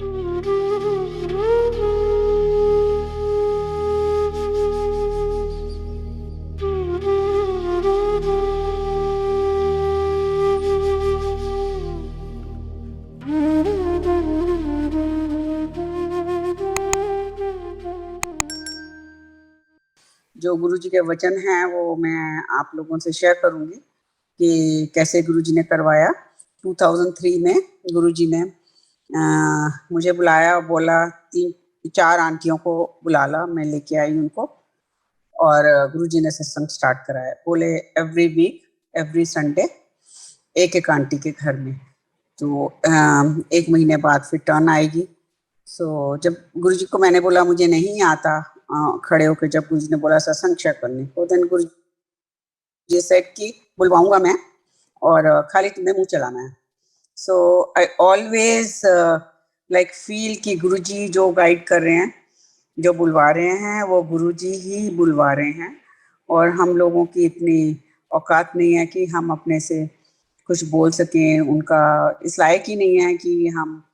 जो गुरुजी के वचन हैं वो मैं आप लोगों से शेयर करूंगी कि कैसे गुरुजी ने करवाया। 2003 में गुरुजी ने मुझे बुलाया और बोला 3-4 आंटियों को बुला ला। मैं लेके आई उनको और गुरुजी ने सत्संग स्टार्ट कराया। बोले एवरी वीक एवरी संडे एक एक आंटी के घर में। तो 1 महीने बाद फिर टर्न आएगी। सो जब गुरुजी को मैंने बोला मुझे नहीं आता खड़े होकर, जब गुरुजी ने बोला सत्संग शेयर करने को, देन गुरुजी सेड कि बुलवाऊंगा मैं और खाली तुम्हें मुंह चलाना है। सो आई ऑलवेज लाइक फील कि गुरुजी जो गाइड कर रहे हैं, जो बुलवा रहे हैं, वो गुरुजी ही बुलवा रहे हैं। और हम लोगों की इतनी औकात नहीं है कि हम अपने से कुछ बोल सकें। उनका इस लायक ही नहीं है कि हम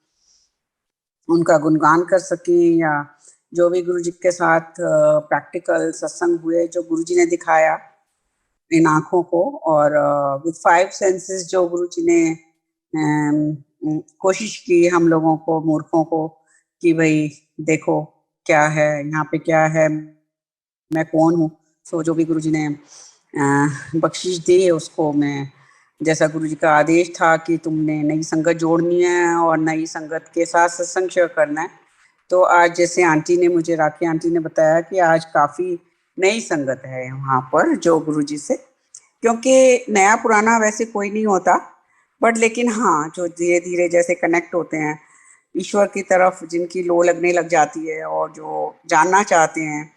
उनका गुणगान कर सकें। या जो भी गुरुजी के साथ प्रैक्टिकल सत्संग हुए, जो गुरुजी ने दिखाया इन आँखों को, और विद 5 सेंसेस जो गुरुजी ने कोशिश की हम लोगों को, मूर्खों को, कि भाई देखो क्या है यहाँ पे, क्या है, मैं कौन हूँ। सो जो भी गुरुजी ने बख्शिश दी उसको मैं, जैसा गुरुजी का आदेश था कि तुमने नई संगत जोड़नी है और नई संगत के साथ सत्संग शेयर करना है। तो आज जैसे आंटी ने मुझे, राखी आंटी ने बताया कि आज काफ़ी नई संगत है वहाँ पर जो गुरुजी से, क्योंकि नया पुराना वैसे कोई नहीं होता, बट लेकिन हाँ, जो धीरे धीरे जैसे कनेक्ट होते हैं ईश्वर की तरफ, जिनकी लो लगने लग जाती है और जो जानना चाहते हैं,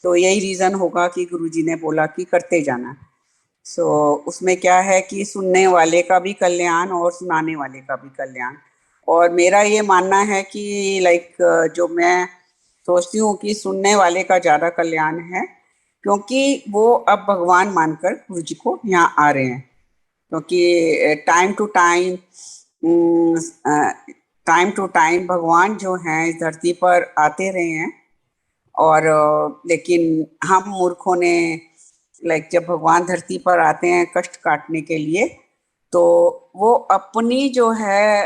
तो यही रीज़न होगा कि गुरुजी ने बोला कि करते जाना। सो उसमें क्या है कि सुनने वाले का भी कल्याण और सुनाने वाले का भी कल्याण। और मेरा ये मानना है कि लाइक जो मैं सोचती हूँ कि सुनने वाले का ज़्यादा कल्याण है, क्योंकि वो अब भगवान मानकर गुरुजी को यहाँ आ रहे हैं। क्योंकि टाइम टू टाइम भगवान जो हैं इस धरती पर आते रहे हैं। और लेकिन हम मूर्खों ने, लाइक जब भगवान धरती पर आते हैं कष्ट काटने के लिए, तो वो अपनी जो है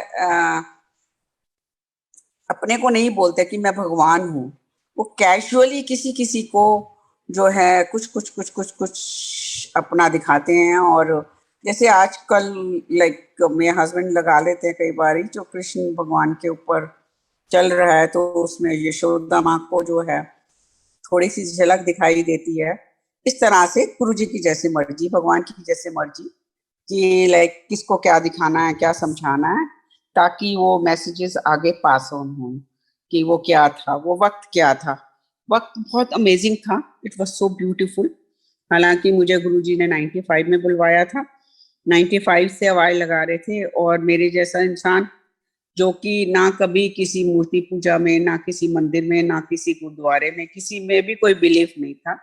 अपने को नहीं बोलते कि मैं भगवान हूँ। वो कैजुअली किसी किसी को जो है कुछ कुछ कुछ कुछ कुछ अपना दिखाते हैं। और जैसे आजकल लाइक मेरे हस्बैंड लगा लेते हैं कई बार, जो कृष्ण भगवान के ऊपर चल रहा है, तो उसमें यशोदा माँ को जो है थोड़ी सी झलक दिखाई देती है। इस तरह से गुरुजी की जैसे मर्जी, भगवान की जैसे मर्जी, कि लाइक किसको क्या दिखाना है, क्या समझाना है, ताकि वो मैसेजेस आगे पास ऑन हों। कि वो क्या था, वो वक्त क्या था। वक्त बहुत अमेजिंग था, इट वाज सो ब्यूटीफुल। हालांकि मुझे गुरुजी ने 95 में बुलवाया था, 95 से आवाज लगा रहे थे, और मेरे जैसा इंसान जो कि ना कभी किसी मूर्ति पूजा में, ना किसी मंदिर में, ना किसी गुरुद्वारे में, किसी में भी कोई बिलीफ नहीं था।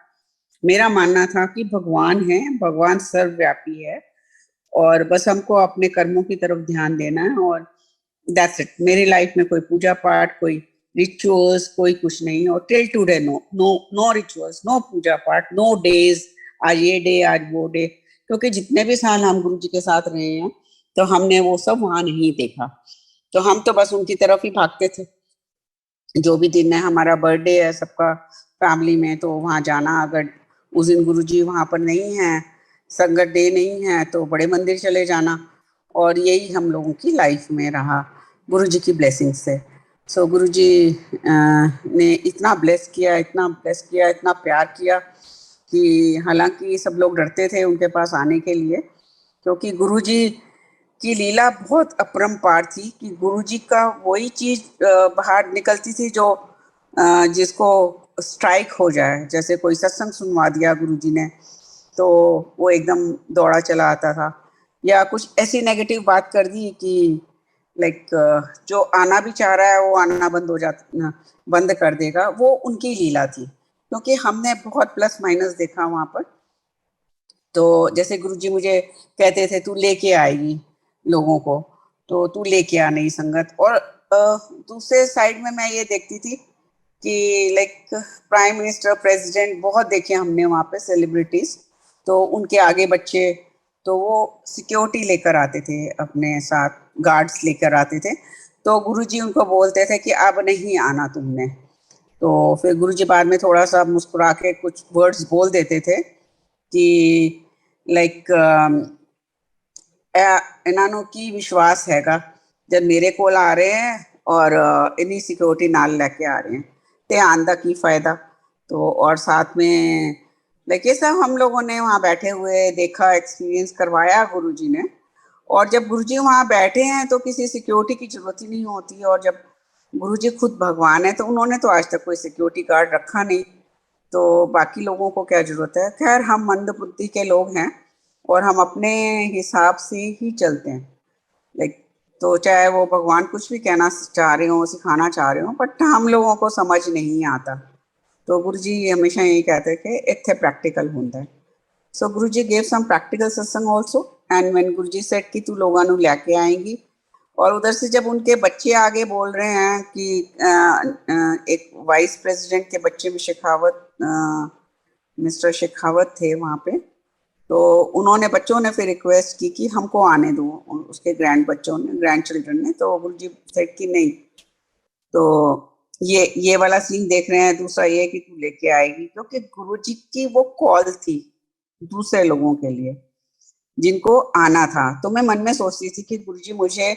मेरा मानना था कि भगवान है, भगवान सर्वव्यापी है, और बस हमको अपने कर्मों की तरफ ध्यान देना है, और दैट्स इट। मेरी लाइफ में कोई पूजा पाठ, कोई रिचुअल्स, कोई कुछ नहीं। और till today no no no rituals, no puja पाठ, नो डेज, आज ये डे आज वो डे। क्योंकि जितने भी साल हम गुरु जी के साथ रहे हैं, तो हमने वो सब वहां नहीं देखा। तो हम तो बस उनकी तरफ ही भागते थे। जो भी दिन है, हमारा बर्थडे है सबका फैमिली में, तो वहां जाना। अगर उस दिन गुरु जी वहां पर नहीं है, संगत डे नहीं है, तो बड़े मंदिर चले जाना। और यही हम लोगों की लाइफ में रहा गुरु जी की ब्लेसिंग से। सो गुरु जी ने इतना ब्लेस किया, इतना ब्लेस किया, इतना प्यार किया कि हालांकि सब लोग डरते थे उनके पास आने के लिए, क्योंकि गुरु जी की लीला बहुत अपरंपार थी कि गुरुजी का वही चीज बाहर निकलती थी जो जिसको स्ट्राइक हो जाए। जैसे कोई सत्संग सुनवा दिया गुरुजी ने, तो वो एकदम दौड़ा चला आता था। या कुछ ऐसी नेगेटिव बात कर दी कि लाइक जो आना भी चाह रहा है वो आना बंद कर देगा। वो उनकी लीला थी, क्योंकि हमने बहुत प्लस माइनस देखा वहां पर। तो जैसे गुरुजी मुझे कहते थे तू लेके आएगी लोगों को, तो तू लेके आ नई संगत। और दूसरे साइड में मैं ये देखती थी कि लाइक प्राइम मिनिस्टर, प्रेसिडेंट बहुत देखे हमने वहाँ पे सेलिब्रिटीज, तो उनके आगे बच्चे, तो वो सिक्योरिटी लेकर आते थे, अपने साथ गार्ड्स लेकर आते थे। तो गुरुजी उनको बोलते थे कि अब नहीं आना तुमने। तो फिर गुरुजी बाद में थोड़ा सा मुस्कुरा के कुछ वर्ड्स बोल देते थे कि लाइक ਇਹਨਾਂ ਨੂੰ ਕੀ ਵਿਸ਼ਵਾਸ ਹੈਗਾ ਜਦ ਮੇਰੇ ਕੋਲ आ रहे हैं और इन्हीं सिक्योरिटी नाल लेके आ रहे हैं, ध्यान का की फायदा। तो और साथ में लाइक ये सब हम लोगों ने वहाँ बैठे हुए देखा, एक्सपीरियंस करवाया गुरुजी ने। और जब गुरुजी वहाँ बैठे हैं तो किसी सिक्योरिटी की जरूरत ही नहीं होती, और जब गुरुजी खुद भगवान है तो उन्होंने तो आज तक कोई सिक्योरिटी गार्ड रखा नहीं, तो बाकी लोगों को क्या जरूरत है। खैर हम मंद बुद्धि के लोग हैं और हम अपने हिसाब से ही चलते हैं, लाइक तो चाहे वो भगवान कुछ भी कहना चाह रहे हो, सिखाना चाह रहे हो, बट हम लोगों को समझ नहीं आता। तो गुरुजी हमेशा यही कहते कि इत्थे प्रैक्टिकल होता है। सो गुरुजी गेव सम प्रैक्टिकल सत्संग also, and when Guruji said कि तू लोगों को लेके आएंगी, और उधर से जब उनके बच्चे आगे बोल रहे हैं कि एक वाइस प्रेसिडेंट के बच्चे में शेखावत, मिस्टर शेखावत थे वहाँ पे, तो उन्होंने, बच्चों ने फिर रिक्वेस्ट की कि हमको आने दो, उसके ग्रैंड चिल्ड्रन ने। तो गुरुजी सेड कि नहीं। तो ये वाला सीन देख रहे हैं। दूसरा ये कि तू लेके आएगी, क्योंकि गुरुजी की वो कॉल थी दूसरे लोगों के लिए जिनको आना था। तो मैं मन में सोचती थी कि गुरुजी मुझे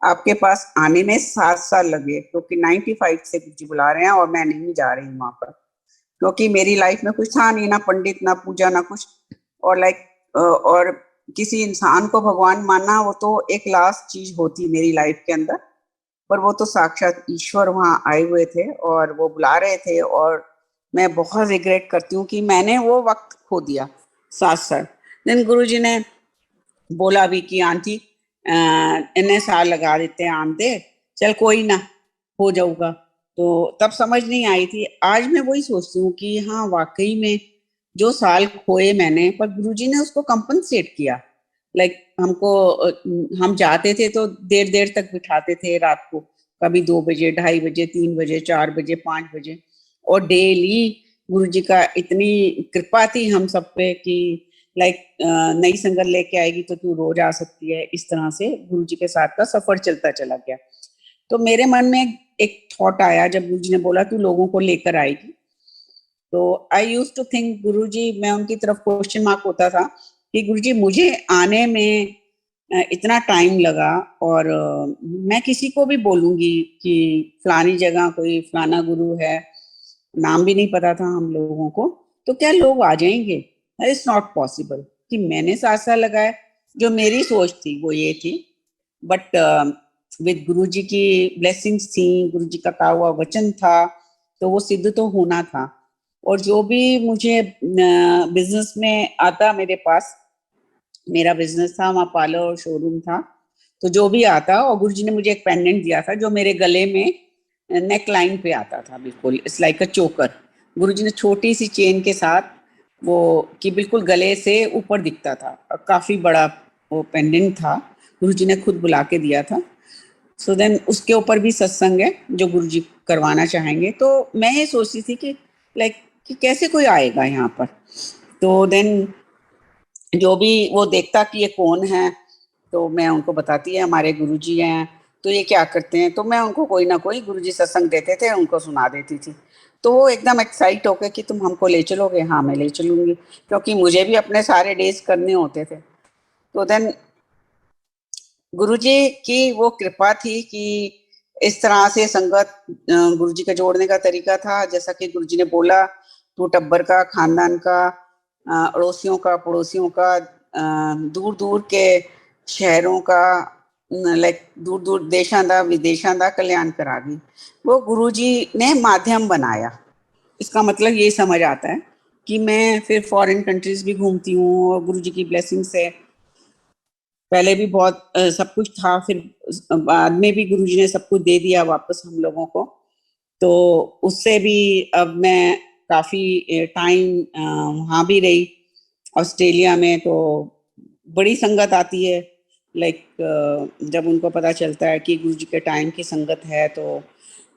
आपके पास आने में 7 साल लगे, क्योंकि 95 से गुरुजी बुला रहे हैं और मैं नहीं जा रही वहां पर, क्योंकि मेरी लाइफ में कुछ था नहीं, ना पंडित, ना पूजा, ना कुछ। और लाइक और किसी इंसान को भगवान मानना वो तो एक लास्ट चीज होती मेरी लाइफ के अंदर, पर वो तो साक्षात ईश्वर वहाँ आए हुए थे और वो बुला रहे थे। और मैं बहुत रिग्रेट करती हूँ कि मैंने वो वक्त खो दिया 7 साल। देन गुरुजी ने बोला भी कि आंटी इन्ने साल लगा देते हैं आंते, चल कोई ना, हो जाऊगा। तो तब समझ नहीं आई थी। आज मैं वही सोचती हूँ कि हाँ वाकई में जो साल खोए मैंने, पर गुरुजी ने उसको कंपनसेट किया। लाइक हमको हम जाते थे तो देर देर तक बिठाते थे रात को, कभी 2 बजे, 2:30 बजे, 3 बजे, 4 बजे, 5 बजे। और डेली गुरुजी का इतनी कृपा थी हम सब पे कि लाइक नई संगत लेके आएगी तो तू रोज आ सकती है। इस तरह से गुरुजी के साथ का सफर चलता चला गया। तो मेरे मन में एक थॉट आया जब गुरुजी ने बोला तू लोगों को लेकर आएगी। तो आई यूज टू थिंक गुरुजी, मैं उनकी तरफ क्वेश्चन मार्क होता था कि गुरुजी मुझे आने में इतना टाइम लगा, और मैं किसी को भी बोलूंगी कि फलानी जगह कोई फलाना गुरु है, नाम भी नहीं पता था हम लोगों को, तो क्या लोग आ जाएंगे? It's not possible. कि मैंने 7 साल लगाए, जो मेरी सोच थी वो ये थी, बट विद गुरुजी की ब्लेसिंग्स थी, गुरुजी का कहा हुआ वचन था, तो वो सिद्ध तो होना था। और जो भी मुझे बिजनेस में आता, मेरे पास मेरा बिजनेस था, वहाँ पार्लर और शोरूम था, तो जो भी आता, और गुरुजी ने मुझे एक पेंडेंट दिया था जो मेरे गले में नेक लाइन पे आता था, बिल्कुल इट्स लाइक अ चोकर। गुरुजी ने छोटी सी चेन के साथ वो कि बिल्कुल गले से ऊपर दिखता था, और काफी बड़ा वो पेंडेंट था, गुरुजी ने खुद बुला के दिया था। सो देन उसके ऊपर भी सत्संग है जो गुरुजी करवाना चाहेंगे। तो मैं ये सोचती थी कि लाइक कि कैसे कोई आएगा यहाँ पर। तो देन जो भी वो देखता कि ये कौन है, तो मैं उनको बताती है हमारे गुरुजी हैं, तो ये क्या करते हैं, तो मैं उनको कोई ना कोई गुरुजी सत्संग देते थे, उनको सुना देती थी। तो वो एकदम एक्साइट होकर कि तुम हमको ले चलोगे? हाँ मैं ले चलूंगी, क्योंकि मुझे भी अपने सारे डेज करने होते थे। तो देन गुरुजी की वो कृपा थी कि इस तरह से संगत, गुरुजी का जोड़ने का तरीका था, जैसा कि गुरुजी ने बोला, तू टब्बर का, खानदान का, अड़ोसियों का, पड़ोसियों का, दूर दूर के शहरों का, लाइक दूर दूर देशों का, विदेशों का कल्याण करा गई। वो गुरुजी ने माध्यम बनाया। इसका मतलब ये समझ आता है कि मैं फिर फॉरेन कंट्रीज भी घूमती हूँ, और गुरुजी की ब्लेसिंग से पहले भी बहुत सब कुछ था, फिर बाद में भी गुरुजी ने सब कुछ दे दिया वापस हम लोगों को। तो उससे भी अब मैं काफी टाइम वहाँ भी रही ऑस्ट्रेलिया में। तो बड़ी संगत आती है, लाइक जब उनको पता चलता है कि गुरु जी के टाइम की संगत है तो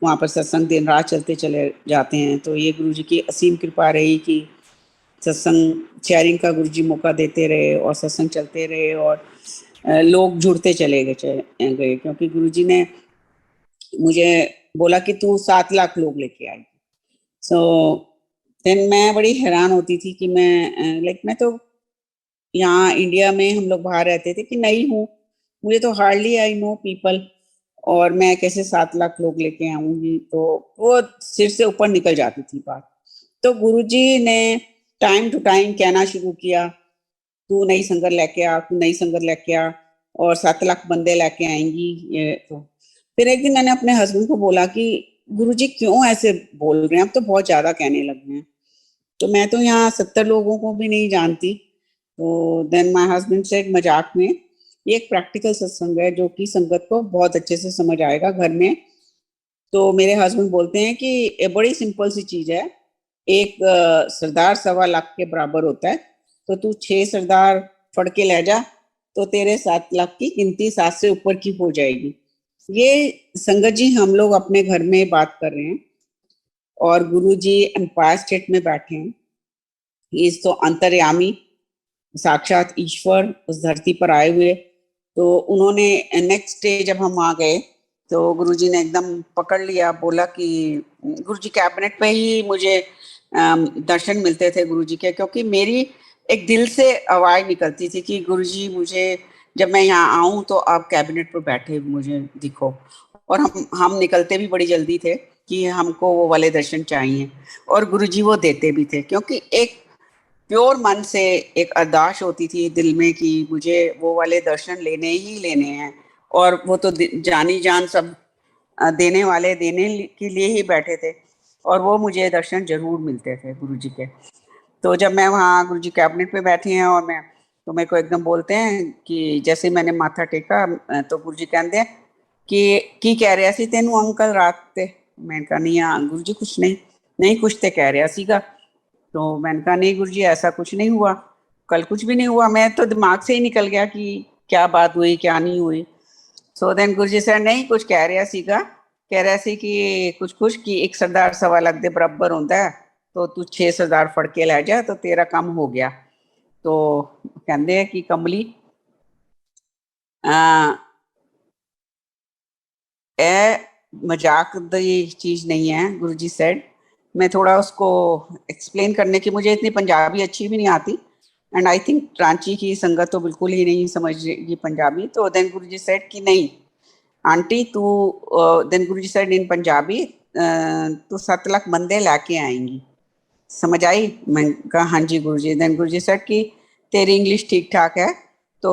वहाँ पर सत्संग दिन रात चलते चले जाते हैं। तो ये गुरु जी की असीम कृपा रही कि सत्संग शेयरिंग का गुरु जी मौका देते रहे और सत्संग चलते रहे और लोग जुड़ते चले गए क्योंकि गुरु जी ने मुझे बोला कि तू 7 लाख लोग लेके आई। सो देन मैं बड़ी हैरान होती थी कि मैं लाइक मैं तो यहाँ इंडिया में हम लोग बाहर रहते थे कि नई हूँ, मुझे तो हार्डली आई नो पीपल और मैं कैसे 7 लाख लोग लेके आऊंगी। तो वो सिर से ऊपर निकल जाती थी बात। तो गुरुजी ने टाइम टू टाइम कहना शुरू किया, तू नई संगत लेके आ, तू नई संगत लेके आ और 7 लाख बंदे लेके आएंगी। ये तो फिर एक दिन मैंने अपने हस्बैंड को बोला कि गुरुजी क्यों ऐसे बोल रहे हैं, अब तो बहुत ज्यादा कहने लगे हैं। तो मैं तो यहाँ 70 लोगों को भी नहीं जानती। तो देन माय हस्बैंड से मजाक में, ये एक प्रैक्टिकल सत्संग है जो कि संगत को बहुत अच्छे से समझ आएगा घर में। तो मेरे हस्बैंड बोलते हैं कि ये बड़ी सिंपल सी चीज है, एक सरदार 1.25 लाख के बराबर होता है, तो तू 6 सरदार फड़ के ले जा तो तेरे 7 लाख की गिनती 7 से ऊपर की हो जाएगी। ये संगत जी हम लोग अपने घर में बात कर रहे हैं और गुरु जी एम्पायर स्टेट में बैठे हैं। इस तो अंतर्यामी साक्षात ईश्वर उस धरती पर आए हुए। तो उन्होंने नेक्स्ट डे जब हम आ गए तो गुरुजी ने एकदम पकड़ लिया, बोला कि गुरुजी कैबिनेट पे ही मुझे दर्शन मिलते थे गुरुजी के, क्योंकि मेरी एक दिल से आवाज निकलती थी कि गुरुजी मुझे जब मैं यहाँ आऊं तो आप कैबिनेट पर बैठे मुझे दिखो। और हम निकलते भी बड़ी जल्दी थे कि हमको वो वाले दर्शन चाहिए और गुरुजी वो देते भी थे, क्योंकि एक प्योर मन से एक अरदास होती थी दिल में कि मुझे वो वाले दर्शन लेने ही लेने हैं। और वो तो जानी जान सब देने वाले देने के लिए ही बैठे थे और वो मुझे दर्शन जरूर मिलते थे गुरु जी के। तो जब मैं वहाँ गुरु जी कैबिनेट पे बैठी हैं और मैं तो मेरे को एकदम बोलते हैं कि जैसे मैंने माथा टेका तो गुरु जी कहते हैं कि की कह रहा सी तेनू अंकल रात ते। मैं कहा नहीं हाँ गुरु जी कुछ नहीं, नहीं कुछ तो कह रहा सीगा। तो मैंने कहा नहीं गुरुजी ऐसा कुछ नहीं हुआ, कल कुछ भी नहीं हुआ, मैं तो दिमाग से ही निकल गया कि क्या बात हुई क्या नहीं हुई। सो देन गुरुजी सर नहीं कुछ कह रहा सीगा, कह रहा सी कि कुछ कुछ कि एक सरदार 1.25 लाख दे बराबर होता है, तो तू 6 सरदार फड़ के लै जा तो तेरा काम हो गया। तो कहते हैं कि कमली ए मजाक दी चीज नहीं है, गुरुजी सेड। मैं थोड़ा उसको एक्सप्लेन करने की, मुझे इतनी पंजाबी अच्छी भी नहीं आती एंड आई थिंक रांची की संगत तो बिल्कुल ही नहीं समझेगी पंजाबी। तो देन गुरुजी सेड कि नहीं आंटी तू, then Guruji said in Punjabi तू 7 लाख बंदे लाके आएंगी, समझ आई? मैं कहा हाँ जी गुरुजी। देन गुरुजी सेड कि तेरी इंग्लिश ठीक ठाक है। तो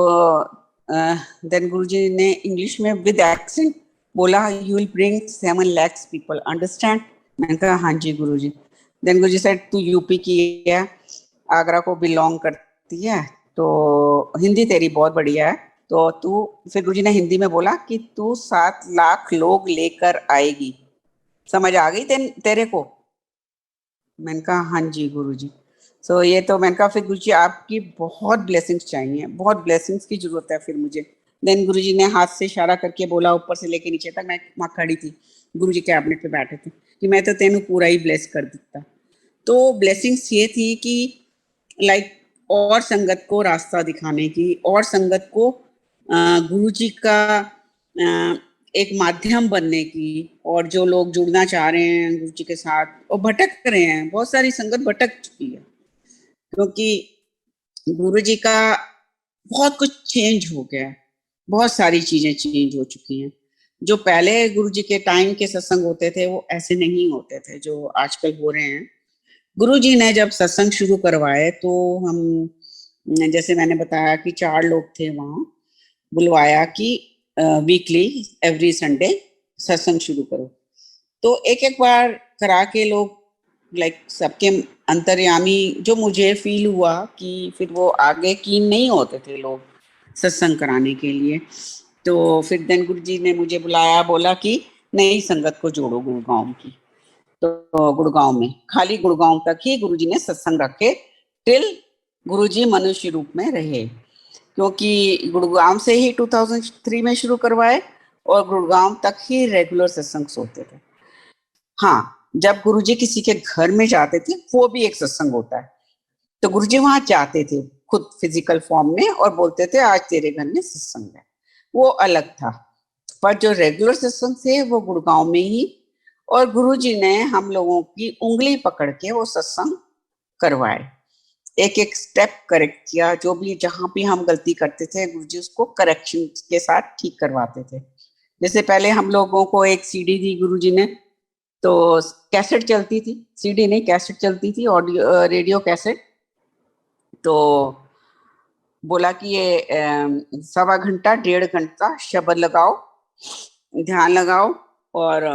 देन गुरुजी ने इंग्लिश में विद एक्सेंट बोला you will bring 7 lakh people understand. मैंने कहा हाँ जी गुरुजी। देन गुरुजी सेड तू यूपी की है, आगरा को बिलोंग करती है, तो हिंदी तेरी बहुत बढ़िया है, तो तू, फिर गुरुजी ने हिंदी में बोला कि तू 7 लाख लोग लेकर आएगी, समझ आ गई तेरे को? मैंने कहा हाँ जी गुरुजी। सो ये तो मैंने कहा फिर गुरुजी आपकी बहुत ब्लेसिंग्स चाहिए, बहुत ब्लेसिंग्स की जरूरत है फिर मुझे। देन गुरुजी ने हाथ से इशारा करके बोला ऊपर से लेके नीचे तक, मैं वहाँ खड़ी थी, गुरुजी कैबिनेट पे बैठे थे, कि मैं तो तेनू पूरा ही ब्लेस कर देता। तो ब्लेसिंग्स ये थी कि लाइक और संगत को रास्ता दिखाने की और संगत को गुरु जी का एक माध्यम बनने की, और जो लोग जुड़ना चाह रहे हैं गुरु जी के साथ और भटक रहे हैं, बहुत सारी संगत भटक चुकी है क्योंकि गुरु जी का बहुत कुछ चेंज हो गया है, बहुत सारी चीजें चेंज हो चुकी हैं। जो पहले गुरु जी के टाइम के सत्संग होते थे वो ऐसे नहीं होते थे जो आजकल हो रहे हैं। गुरु जी ने जब सत्संग शुरू करवाए तो हम, जैसे मैंने बताया कि 4 लोग थे वहाँ, बुलवाया कि वीकली एवरी संडे सत्संग शुरू करो। तो एक एक बार करा के लोग लाइक सबके अंतर्यामी, जो मुझे फील हुआ कि फिर वो आगे कीन नहीं होते थे लोग सत्संग कराने के लिए। तो फिर देन गुरु जी ने मुझे बुलाया, बोला कि नई संगत को जोड़ो गुड़गांव की। तो गुड़गांव में खाली गुड़गांव तक ही गुरुजी ने सत्संग रखे टिल गुरुजी मनुष्य रूप में रहे, क्योंकि गुड़गांव से ही 2003 में शुरू करवाए और गुड़गांव तक ही रेगुलर सत्संग होते थे। हाँ, जब गुरुजी किसी के घर में जाते थे वो भी एक सत्संग होता है, तो गुरुजी वहां जाते थे खुद फिजिकल फॉर्म में और बोलते थे आज तेरे घर में सत्संग है, वो अलग था। पर जो रेगुलर सत्संग थे वो गुड़गांव में ही, और गुरुजी ने हम लोगों की उंगली पकड़ के वो सत्संग करवाए, एक एक स्टेप करेक्ट किया, जो भी जहां भी हम गलती करते थे गुरुजी उसको करेक्शन के साथ ठीक करवाते थे। जैसे पहले हम लोगों को एक सीडी दी गुरुजी ने, तो कैसेट चलती थी, सीडी नहीं कैसेट चलती थी, ऑडियो रेडियो कैसेट। तो बोला कि ये 1.25 घंटा 1.5 घंटा शब्द लगाओ, ध्यान लगाओ, और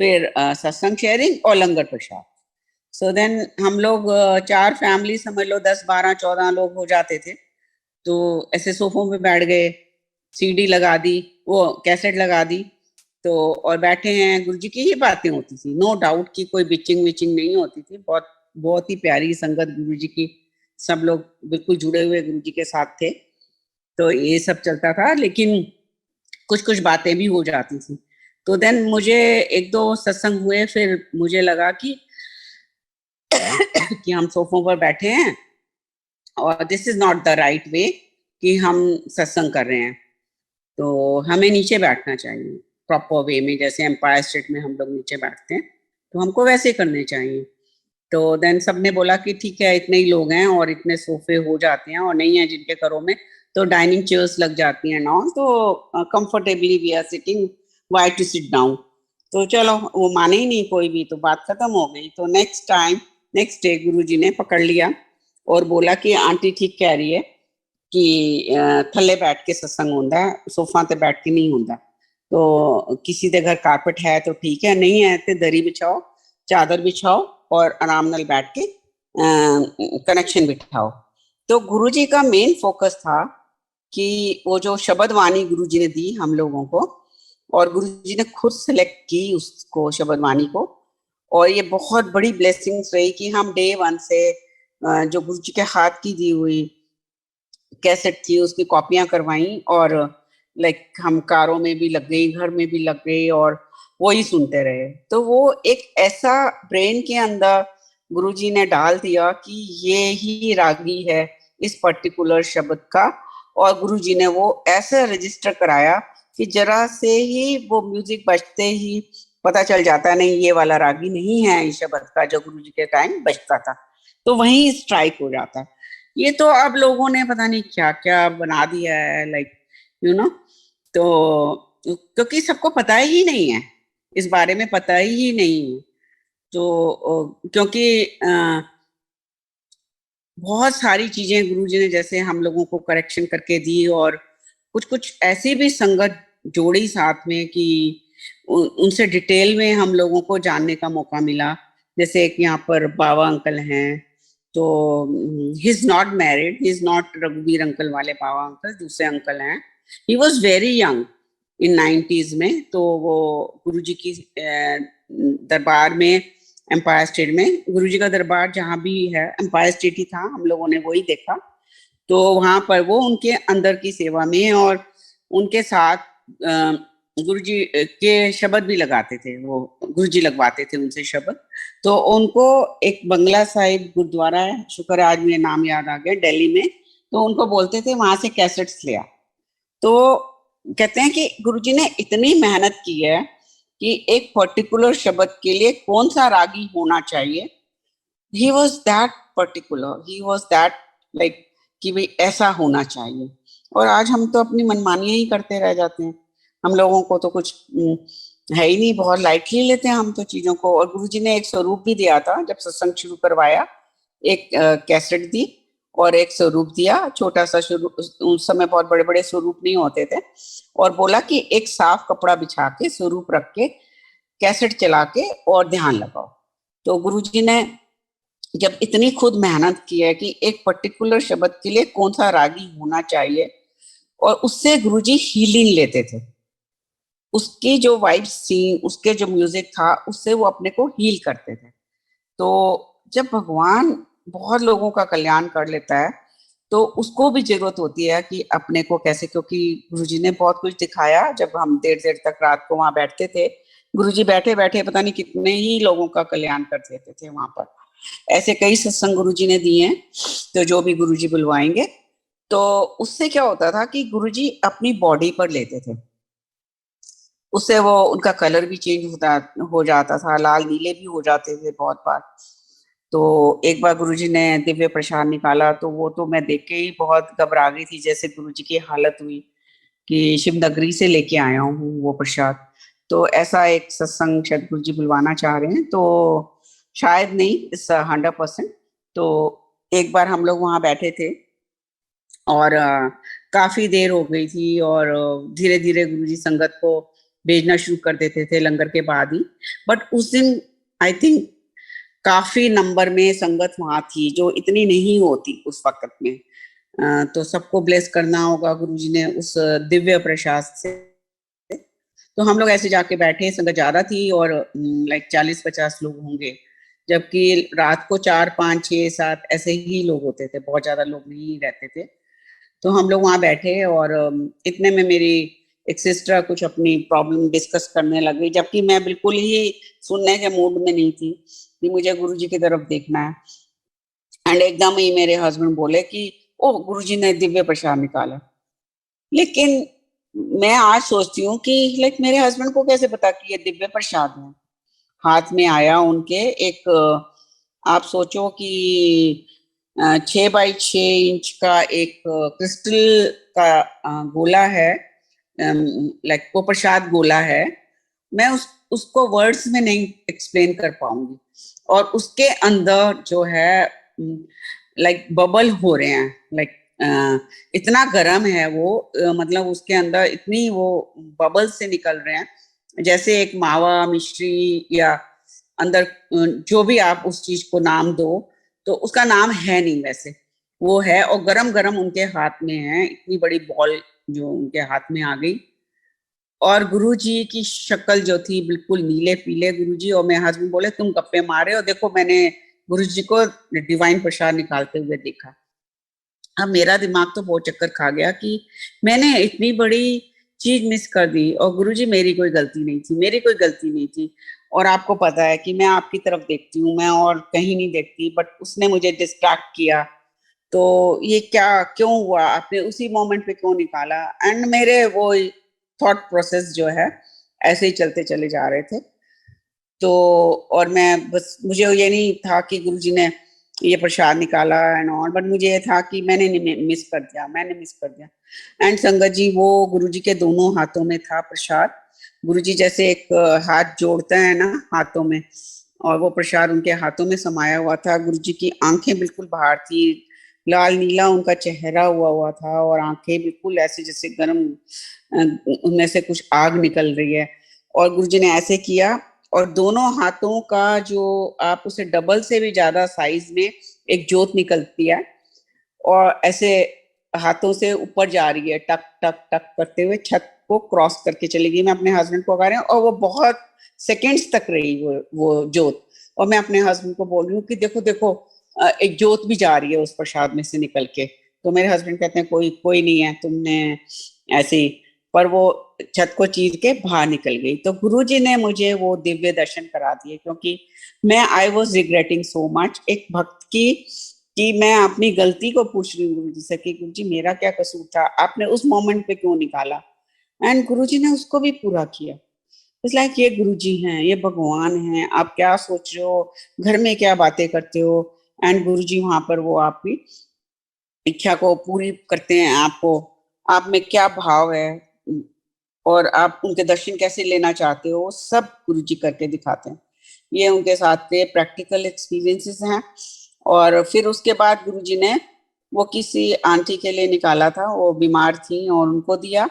फिर सत्संग शेयरिंग और लंगर प्रसाद। सो देन हम लोग 4 फैमिली समझ लो 10 12 14 लोग हो जाते थे, तो ऐसे सोफों पे बैठ गए, सीडी लगा दी, वो कैसेट लगा दी, तो और बैठे हैं, गुरुजी की ही बातें होती थी, नो डाउट कि कोई बिचिंग विचिंग नहीं होती थी, बहुत बहुत ही प्यारी संगत गुरुजी की, सब लोग बिल्कुल जुड़े हुए गुरुजी के साथ थे, तो ये सब चलता था। लेकिन कुछ कुछ बातें भी हो जाती थी। तो देन मुझे 1-2 सत्संग हुए, फिर मुझे लगा कि कि हम सोफों पर बैठे हैं और this is not the right way कि हम सत्संग कर रहे हैं, तो हमें नीचे बैठना चाहिए प्रॉपर वे में, जैसे एम्पायर स्टेट में हम लोग नीचे बैठते हैं, तो हमको वैसे करने चाहिए। तो देन सबने बोला कि ठीक है, इतने ही लोग हैं और इतने सोफे हो जाते हैं, और नहीं है जिनके घरों में तो डाइनिंग चेयर्स लग जाती हैं ना, तो comfortably we are sitting, why to sit down. तो चलो वो माने ही नहीं कोई भी, तो बात खत्म हो गई। तो नेक्स्ट डे गुरुजी ने पकड़ लिया और बोला कि आंटी ठीक कह रही है कि थल्ले बैठ के सत्संग होता है, सोफा ते बैठ के नहीं होता, तो किसी के घर कारपेट है तो ठीक है, नहीं है तो दरी बिछाओ, चादर बिछाओ और आराम नाल बैठ के कनेक्शन बिठाओ। तो गुरुजी का मेन फोकस था कि वो जो शब्द वाणी गुरुजी ने दी हम लोगों को, और गुरुजी ने खुद सेलेक्ट की उसको शब्द वाणी को, और ये बहुत बड़ी ब्लेसिंग्स रही कि हम डे 1 से जो गुरुजी के हाथ की दी हुई कैसेट थी उसकी कॉपियां करवाई, और लाइक हम कारों में भी लग गई, घर में भी लग गई, और वो ही सुनते रहे। तो वो एक ऐसा ब्रेन के अंदर गुरुजी ने डाल दिया कि ये ही रागी है इस पर्टिकुलर शब्द का, और गुरुजी ने वो ऐसे रजिस्टर कराया कि जरा से ही वो म्यूजिक बजते ही पता चल जाता, नहीं ये वाला रागी नहीं है इस शब्द का जो गुरुजी के टाइम बजता था, तो वहीं स्ट्राइक हो जाता। ये तो अब लोगों ने पता नहीं क्या क्या बना दिया है, लाइक यू नो, तो क्योंकि सबको पता ही नहीं है, इस बारे में पता ही नहीं है, तो क्योंकि बहुत सारी चीजें गुरुजी ने जैसे हम लोगों को करेक्शन करके दी, और कुछ कुछ ऐसी भी संगत जोड़ी साथ में कि उनसे डिटेल में हम लोगों को जानने का मौका मिला। जैसे एक यहाँ पर बाबा अंकल हैं, तो he is not married, he is not रघुवीर अंकल वाले बाबा अंकल, दूसरे अंकल हैं। He was very young in 90s में, तो वो गुरुजी की दरबार में, एम्पायर स्टेट में गुरुजी का दरबार जहाँ भी है एम्पायर स्टेट ही था, हम लोगों ने वही देखा। तो वहां पर वो उनके अंदर की सेवा में, और उनके साथ गुरुजी के शब्द भी लगाते थे, वो गुरुजी लगवाते थे उनसे शब्द। तो उनको एक बंगला साहिब गुरुद्वारा है, शुक्र है आज मुझे नाम याद आ गया, दिल्ली में, तो उनको बोलते थे वहां से कैसेट्स लिया। तो कहते हैं कि गुरुजी ने इतनी मेहनत की है कि एक पर्टिकुलर शब्द के लिए कौन सा रागी होना चाहिए, he was that particular, he was that like कि भाई ऐसा होना चाहिए। और आज हम तो अपनी मनमानियां ही करते रह जाते हैं, हम लोगों को तो कुछ है ही नहीं, बहुत लाइटली लेते हैं हम तो चीजों को। और गुरुजी ने एक स्वरूप भी दिया था जब सत्संग शुरू करवाया, एक कैसेट दी और एक स्वरूप दिया, छोटा सा स्वरूप, उस समय बहुत बड़े बड़े स्वरूप नहीं होते थे, और बोला कि एक साफ कपड़ा बिछा के स्वरूप रख के कैसेट चला के और ध्यान लगाओ। तो गुरुजी ने जब इतनी खुद मेहनत की है कि एक पर्टिकुलर शब्द के लिए कौन सा रागी होना चाहिए, और उससे गुरुजी हीलिंग लेते थे, उसकी जो वाइब्स थी, उसके जो म्यूजिक था, उससे वो अपने को हील करते थे। तो जब भगवान बहुत लोगों का कल्याण कर लेता है, तो उसको भी जरूरत होती है कि अपने को कैसे, क्योंकि गुरुजी ने बहुत कुछ दिखाया जब हम देर देर तक रात को वहां बैठते थे। गुरुजी बैठे बैठे पता नहीं कितने ही लोगों का कल्याण कर देते थे वहां पर। ऐसे कई सत्संग गुरुजी ने दिए हैं, तो जो भी गुरुजी बुलवाएंगे। तो उससे क्या होता था कि गुरुजी अपनी बॉडी पर लेते थे, उससे वो उनका कलर भी चेंज होता हो जाता था, लाल नीले भी हो जाते थे बहुत बार। तो एक बार गुरुजी ने दिव्य प्रसाद निकाला तो वो तो मैं देख के ही बहुत घबरा गई थी, जैसे गुरुजी की हालत हुई कि शिव नगरी से लेके आया हूँ वो प्रसाद। तो ऐसा एक सत्संग शायद गुरुजी बुलवाना चाह रहे हैं, तो शायद नहीं, इस 100%। तो एक बार हम लोग वहां बैठे थे और काफी देर हो गई थी, और धीरे धीरे गुरुजी संगत को भेजना शुरू कर देते थे लंगर के बाद ही। बट उस दिन आई थिंक काफी नंबर में संगत वहां थी, जो इतनी नहीं होती उस वक्त में। तो सबको ब्लेस करना होगा गुरुजी ने उस दिव्य प्रसाद से। तो हम लोग ऐसे जाके बैठे, संगत ज्यादा थी और लाइक 40-50 लोग होंगे, जबकि रात को 4, 5, 6, 7 ऐसे ही लोग होते थे, बहुत ज्यादा लोग नहीं रहते थे। तो हम लोग वहां बैठे और इतने में मेरी एक सिस्टर कुछ अपनी प्रॉब्लम डिस्कस करने लग गई, जबकि मैं बिल्कुल ही सुनने के मूड में नहीं थी कि मुझे गुरुजी की तरफ देखना है। एंड एकदम ही मेरे हस्बैंड बोले कि ओ, गुरुजी ने दिव्य प्रसाद निकाला। लेकिन मैं आज सोचती हूँ कि लाइक मेरे हस्बैंड को कैसे पता कि ये दिव्य प्रसाद है। हाथ में आया उनके एक, आप सोचो कि 6 बाई 6 इंच का एक क्रिस्टल का गोला है, लाइक वो प्रसाद गोला है। मैं उसको वर्ड्स में नहीं एक्सप्लेन कर पाऊंगी। और उसके अंदर जो है लाइक बबल हो रहे हैं, लाइक इतना गर्म है वो, मतलब उसके अंदर इतनी वो बबल से निकल रहे हैं, जैसे एक मावा मिश्री या अंदर जो भी आप उस चीज को नाम दो, तो उसका नाम है नहीं वैसे, वो है। और गरम गरम उनके हाथ में है, इतनी बड़ी बॉल जो उनके हाथ में आ गई। और गुरुजी की शक्ल जो थी बिल्कुल नीले पीले गुरुजी, और मेरे हस्बैंड बोले तुम गप्पे मारे, और देखो मैंने गुरुजी को डिवाइन प्रसाद निकालते हुए देखा। अब मेरा दिमाग तो बहुत चक्कर खा गया कि मैंने इतनी बड़ी चीज मिस कर दी, और गुरुजी मेरी कोई गलती नहीं थी, मेरी कोई गलती नहीं थी। और आपको पता है कि मैं आपकी तरफ देखती हूँ, मैं और कहीं नहीं देखती, बट उसने मुझे डिस्ट्रैक्ट किया। तो ये क्या क्यों हुआ, आपने उसी मोमेंट पे क्यों निकाला? एंड मेरे वो थॉट प्रोसेस जो है ऐसे ही चलते चले जा रहे थे। तो और मैं बस, मुझे ये नहीं था कि गुरुजी ने ये प्रसाद निकाला एंड ऑल, बट मुझे ये था कि मैंने मिस कर दिया, मैंने मिस कर दिया। एंड संगत जी, वो गुरुजी के दोनों हाथों में था प्रसाद। गुरुजी जैसे एक हाथ जोड़ते हैं ना हाथों में, और वो प्रसाद उनके हाथों में समाया हुआ था। गुरुजी की आंखें बिल्कुल बाहर थी, लाल नीला उनका चेहरा हुआ हुआ था, और आंखें बिल्कुल ऐसे जैसे गर्म, उनमें से कुछ आग निकल रही है। और गुरुजी ने ऐसे किया, और दोनों हाथों का जो आप उसे डबल से भी ज्यादा साइज में एक जोत निकलती है, और ऐसे हाथों से ऊपर जा रही है, टक टक टक करते हुए छत को क्रॉस करके चली गई। मैं अपने हस्बैंड को कह रही हूँ, और वो बहुत सेकेंड्स तक रही वो जोत। और मैं अपने हस्बैंड को बोल रही हूँ कि देखो देखो, एक जोत भी जा रही है उस प्रसाद में से निकल के। तो मेरे हस्बैंड कहते हैं कोई कोई नहीं है, तुमने ऐसे ही। पर वो छत को चीर के बाहर निकल गई। तो गुरुजी ने मुझे वो दिव्य दर्शन करा दिए, क्योंकि मैं I was regretting so much एक भक्त की, कि मैं अपनी गलती को पूछ रही हूँ गुरुजी से कि गुरुजी मेरा क्या कसूर था, आपने उस मोमेंट पे क्यों निकाला? एंड गुरुजी ने उसको भी पूरा किया। इट्स लाइक ये गुरुजी हैं, ये भगवान हैं, आप क्या सोच रहे हो, घर में क्या बातें करते हो, एंड गुरुजी वहां पर वो आपकी इच्छा को पूरी करते हैं। आपको, आप में क्या भाव है, और आप उनके दर्शन कैसे लेना चाहते हो, सब गुरुजी करके दिखाते हैं। ये उनके साथ के प्रैक्टिकल एक्सपीरियंसेस हैं। और फिर उसके बाद गुरुजी ने वो किसी आंटी के लिए निकाला था, वो बीमार थी, और उनको दिया।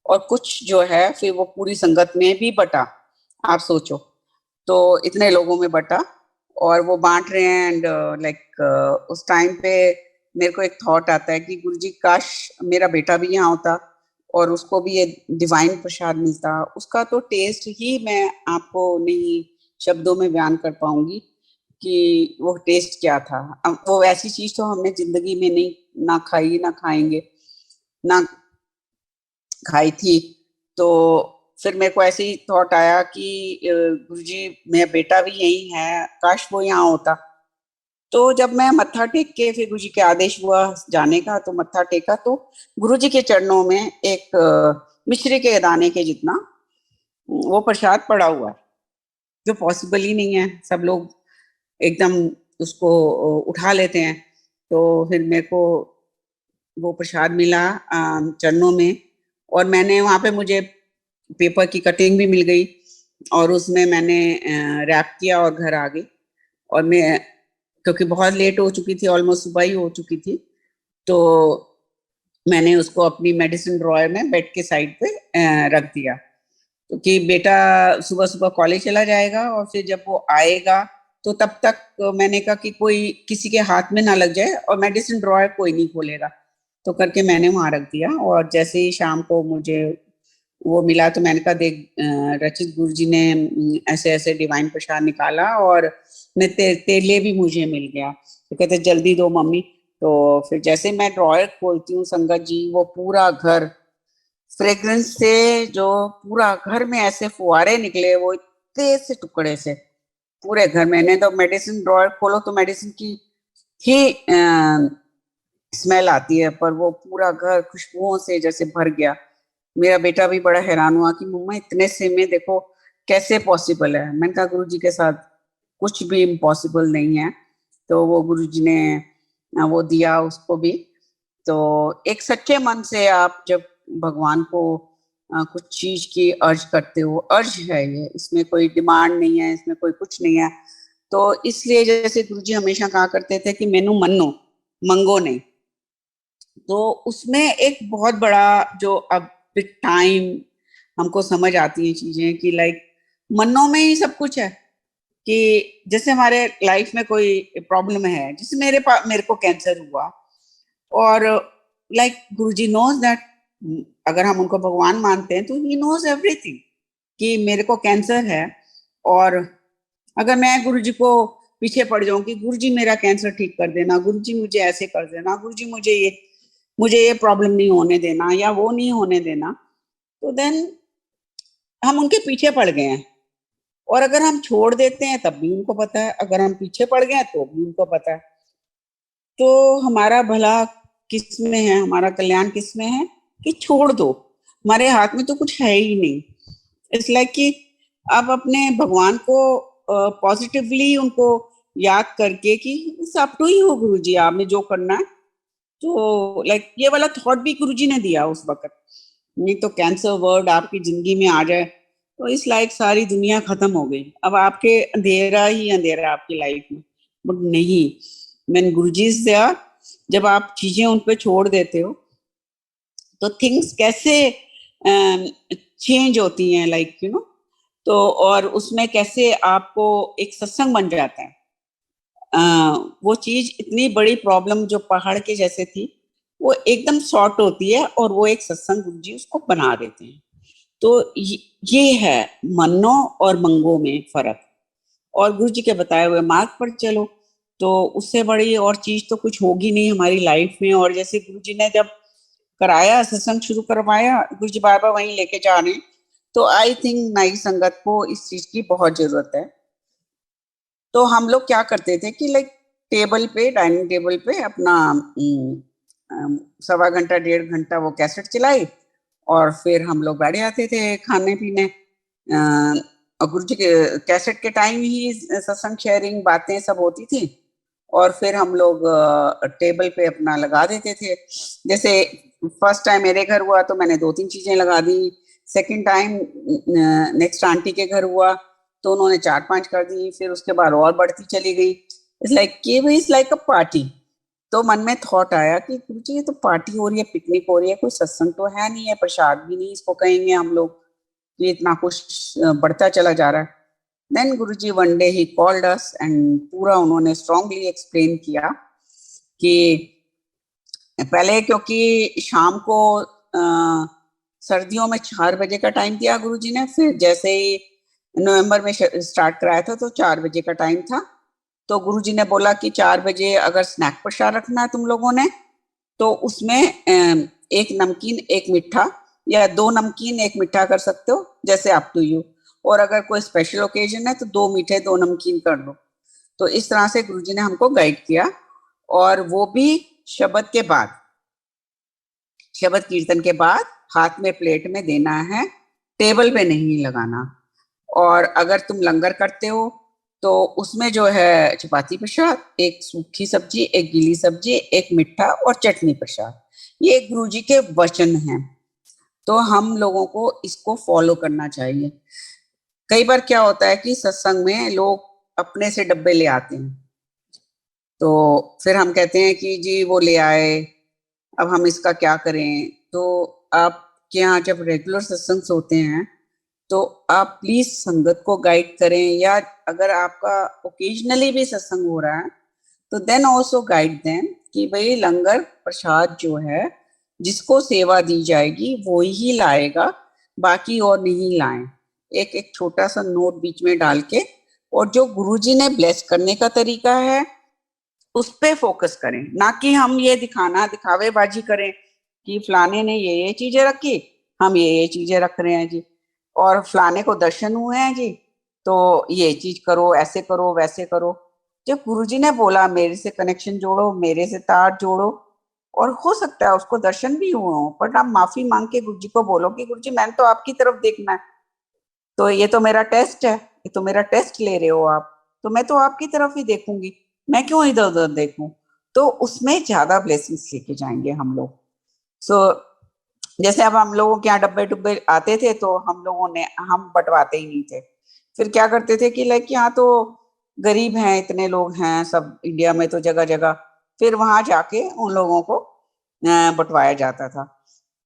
और कुछ जो है फिर वो पूरी संगत में भी बटा, आप सोचो। तो इतने लोगों में बटा, और वो बांट रहे हैं। एंड लाइक उस टाइम पे मेरे को एक थॉट आता है कि गुरुजी काश मेरा बेटा भी यहाँ होता, और उसको भी ये डिवाइन प्रसाद मिलता। उसका तो टेस्ट ही मैं आपको नहीं शब्दों में बयान कर पाऊंगी कि वो टेस्ट क्या था। अब वो ऐसी चीज तो हमने जिंदगी में नहीं ना खाई ना खाएंगे, ना खाई थी। तो फिर मेरे को ऐसे ही थॉट आया कि गुरुजी मेरा बेटा भी यही है, काश वो यहाँ होता। तो जब मैं मत्था टेक के फिर गुरुजी के आदेश हुआ जाने का, तो मत्था टेका तो गुरुजी के चरणों में एक मिश्री के दाने के जितना वो प्रसाद पड़ा हुआ है, जो पॉसिबल ही नहीं है। सब लोग एकदम उसको उठा लेते हैं। तो फिर मेरे को वो प्रसाद मिला चरणों में, और मैंने वहां पे मुझे पेपर की कटिंग भी मिल गई, और उसमें मैंने रैप किया और घर आ गई। और मैं, क्योंकि बहुत लेट हो चुकी थी, ऑलमोस्ट सुबह ही हो चुकी थी, तो मैंने उसको अपनी मेडिसिन ड्रॉयर में बेड के साइड पे रख दिया, क्योंकि बेटा सुबह सुबह कॉलेज चला जाएगा, और फिर जब वो आएगा तो तब तक मैंने कहा कि कोई किसी के हाथ में ना लग जाए, और मेडिसिन ड्रॉयर कोई नहीं खोलेगा। तो करके मैंने वहां रख दिया, और जैसे ही शाम को मुझे वो मिला तो मैंने कहा, देख रचित गुरु जी ने ऐसे ऐसे डिवाइन प्रसाद निकाला, और मैं तेरे लिए भी मुझे मिल गया। तो कहते जल्दी दो मम्मी। तो फिर जैसे मैं ड्रॉयर खोलती हूँ संगत जी, वो पूरा घर फ्रेग्रेंस से, जो पूरा घर में ऐसे फुहारे निकले, वो इतने से टुकड़े से पूरे घर में। नहीं तो मेडिसिन ड्रॉयर खोलो तो मेडिसिन की ही स्मेल आती है, पर वो पूरा घर खुशबुओं से जैसे भर गया। मेरा बेटा भी बड़ा हैरान हुआ कि मम्मा इतने से में देखो कैसे पॉसिबल है। मैंने कहा गुरु जी के साथ कुछ भी इम्पॉसिबल नहीं है। तो वो गुरु जी ने वो दिया उसको भी। तो एक सच्चे मन से आप जब भगवान को कुछ चीज की अर्ज करते हो, अर्ज है ये, इसमें कोई डिमांड नहीं है, इसमें कोई कुछ नहीं है। तो इसलिए जैसे गुरु जी हमेशा कहा करते थे कि मेनू मन्नो, मंगो नहीं। तो उसमें एक बहुत बड़ा जो अब विद टाइम हमको समझ आती है चीजें कि लाइक मन्नों में ही सब कुछ है। कि जैसे हमारे लाइफ में कोई प्रॉब्लम है, जैसे मेरे को कैंसर हुआ, और लाइक गुरुजी नोज दैट, अगर हम उनको भगवान मानते हैं तो ही नोज एवरीथिंग कि मेरे को कैंसर है। और अगर मैं गुरुजी को पीछे पड़ जाऊं कि गुरुजी मेरा कैंसर ठीक कर देना, गुरुजी मुझे ऐसे कर देना, गुरुजी मुझे ये प्रॉब्लम नहीं होने देना या वो नहीं होने देना, तो देन हम उनके पीछे पड़ गए हैं। और अगर हम छोड़ देते हैं तब भी उनको पता है, अगर हम पीछे पड़ गए तो भी उनको पता है। तो हमारा भला किस में है, हमारा कल्याण किस में है कि छोड़ दो, हमारे हाथ में तो कुछ है ही नहीं। इसलिए कि आप अपने भगवान को पॉजिटिवली उनको याद करके कि अप टू यू गुरु जी, आपने जो करना है। तो लाइक ये वाला थॉट भी गुरु जी ने दिया उस वक्त। नहीं तो कैंसर वर्ड आपकी जिंदगी में आ जाए तो इस लाइक सारी दुनिया खत्म हो गई, अब आपके अंधेरा ही अंधेरा है आपकी लाइफ में। बट नहीं, मैंने गुरुजी से, जब आप चीजें उन पे छोड़ देते हो तो थिंग्स कैसे चेंज होती हैं, लाइक यू नो। तो और उसमें कैसे आपको एक सत्संग बन जाता है। वो चीज इतनी बड़ी प्रॉब्लम जो पहाड़ के जैसे थी, वो एकदम सॉर्ट होती है, और वो एक सत्संग गुरुजी उसको बना देते हैं। तो ये है मन्नो और मंगो में फर्क। और गुरु जी के बताए हुए मार्ग पर चलो, तो उससे बड़ी और चीज तो कुछ होगी नहीं हमारी लाइफ में। और जैसे गुरु जी ने जब कराया, सत्संग शुरू करवाया, गुरु जी बार बार वहीं लेके जा रहे हैं। तो आई थिंक नई संगत को इस चीज की बहुत जरूरत है। तो हम लोग क्या करते थे कि लाइक टेबल पे, डाइनिंग टेबल पे अपना 1.25 घंटा 1.5 घंटा वो कैसेट चलाई, और फिर हम लोग बैठ जाते थे खाने पीने। और गुरु जी के कैसेट के टाइम ही सत्संग, शेयरिंग, बातें सब होती थी। और फिर हम लोग टेबल पे अपना लगा देते थे। जैसे फर्स्ट टाइम मेरे घर हुआ तो मैंने 2-3 चीजें लगा दी। सेकंड टाइम नेक्स्ट आंटी के घर हुआ तो उन्होंने 4-5 कर दी। फिर उसके बाद और बढ़ती चली गई। इट्स लाइक कि भाई इट्स लाइक अ पार्टी। तो मन में थॉट आया कि गुरुजी ये तो पार्टी हो रही है, पिकनिक हो रही है, कोई सत्संग तो है नहीं है, प्रसाद भी नहीं इसको कहेंगे हम लोग, कि इतना कुछ बढ़ता चला जा रहा है। Then Guruji one day he called us and पूरा उन्होंने स्ट्रांगली एक्सप्लेन किया कि पहले, क्योंकि शाम को सर्दियों में 4 बजे का टाइम दिया गुरुजी ने, फिर जैसे ही नवंबर में स्टार्ट कराया था तो 4 बजे का टाइम था। तो गुरुजी ने बोला कि 4 बजे अगर स्नैक प्रसाद रखना है तुम लोगों ने तो उसमें एक नमकीन एक मीठा, या 2 नमकीन 1 मीठा कर सकते हो, जैसे अप टू यू। और अगर कोई स्पेशल ओकेजन है तो 2 मीठे 2 नमकीन कर लो। तो इस तरह से गुरुजी ने हमको गाइड किया, और वो भी शबद के बाद, शबद कीर्तन के बाद हाथ में प्लेट में देना है, टेबल पे नहीं लगाना। और अगर तुम लंगर करते हो तो उसमें जो है चपाती प्रसाद, एक सूखी सब्जी, एक गीली सब्जी, एक मिठा और चटनी प्रसाद, ये गुरुजी के वचन हैं। तो हम लोगों को इसको फॉलो करना चाहिए। कई बार क्या होता है कि सत्संग में लोग अपने से डब्बे ले आते हैं, तो फिर हम कहते हैं कि जी वो ले आए, अब हम इसका क्या करें। तो आपके यहाँ जब रेगुलर सत्संग होते हैं तो आप प्लीज संगत को गाइड करें, या अगर आपका ओकेजनली भी सत्संग हो रहा है तो देन ऑल्सो गाइड देम कि भाई लंगर प्रसाद जो है जिसको सेवा दी जाएगी वो ही लाएगा, बाकी और नहीं लाएं। एक एक छोटा सा नोट बीच में डाल के, और जो गुरुजी ने ब्लेस करने का तरीका है उस पे फोकस करें, ना कि हम ये दिखाना दिखावेबाजी करें कि फलाने ने ये चीजें रखी, हम ये चीजें रख रहे हैं जी, और फलाने को दर्शन हुए हैं जी तो ये चीज करो, ऐसे करो वैसे करो। जब गुरुजी ने बोला मेरे से कनेक्शन जोड़ो, मेरे से तार जोड़ो, और हो सकता है उसको दर्शन भी हुए हो, बट आप माफी मांग के गुरुजी को बोलो कि गुरुजी मैंने तो आपकी तरफ देखना है, तो ये तो मेरा टेस्ट है, ये तो मेरा टेस्ट ले रहे हो आप, तो मैं तो आपकी तरफ ही देखूंगी, मैं क्यों इधर उधर देखूं। तो उसमें ज्यादा ब्लेसिंग्स लेके जाएंगे हम लोग। सो जैसे अब हम लोगों के यहाँ डब्बे डुब्बे आते थे तो हम लोगों ने, हम बंटवाते ही नहीं थे। फिर क्या करते थे कि लाइक यहाँ तो गरीब हैं, इतने लोग हैं सब इंडिया में तो जगह जगह, फिर वहां जाके उन लोगों को बंटवाया जाता था।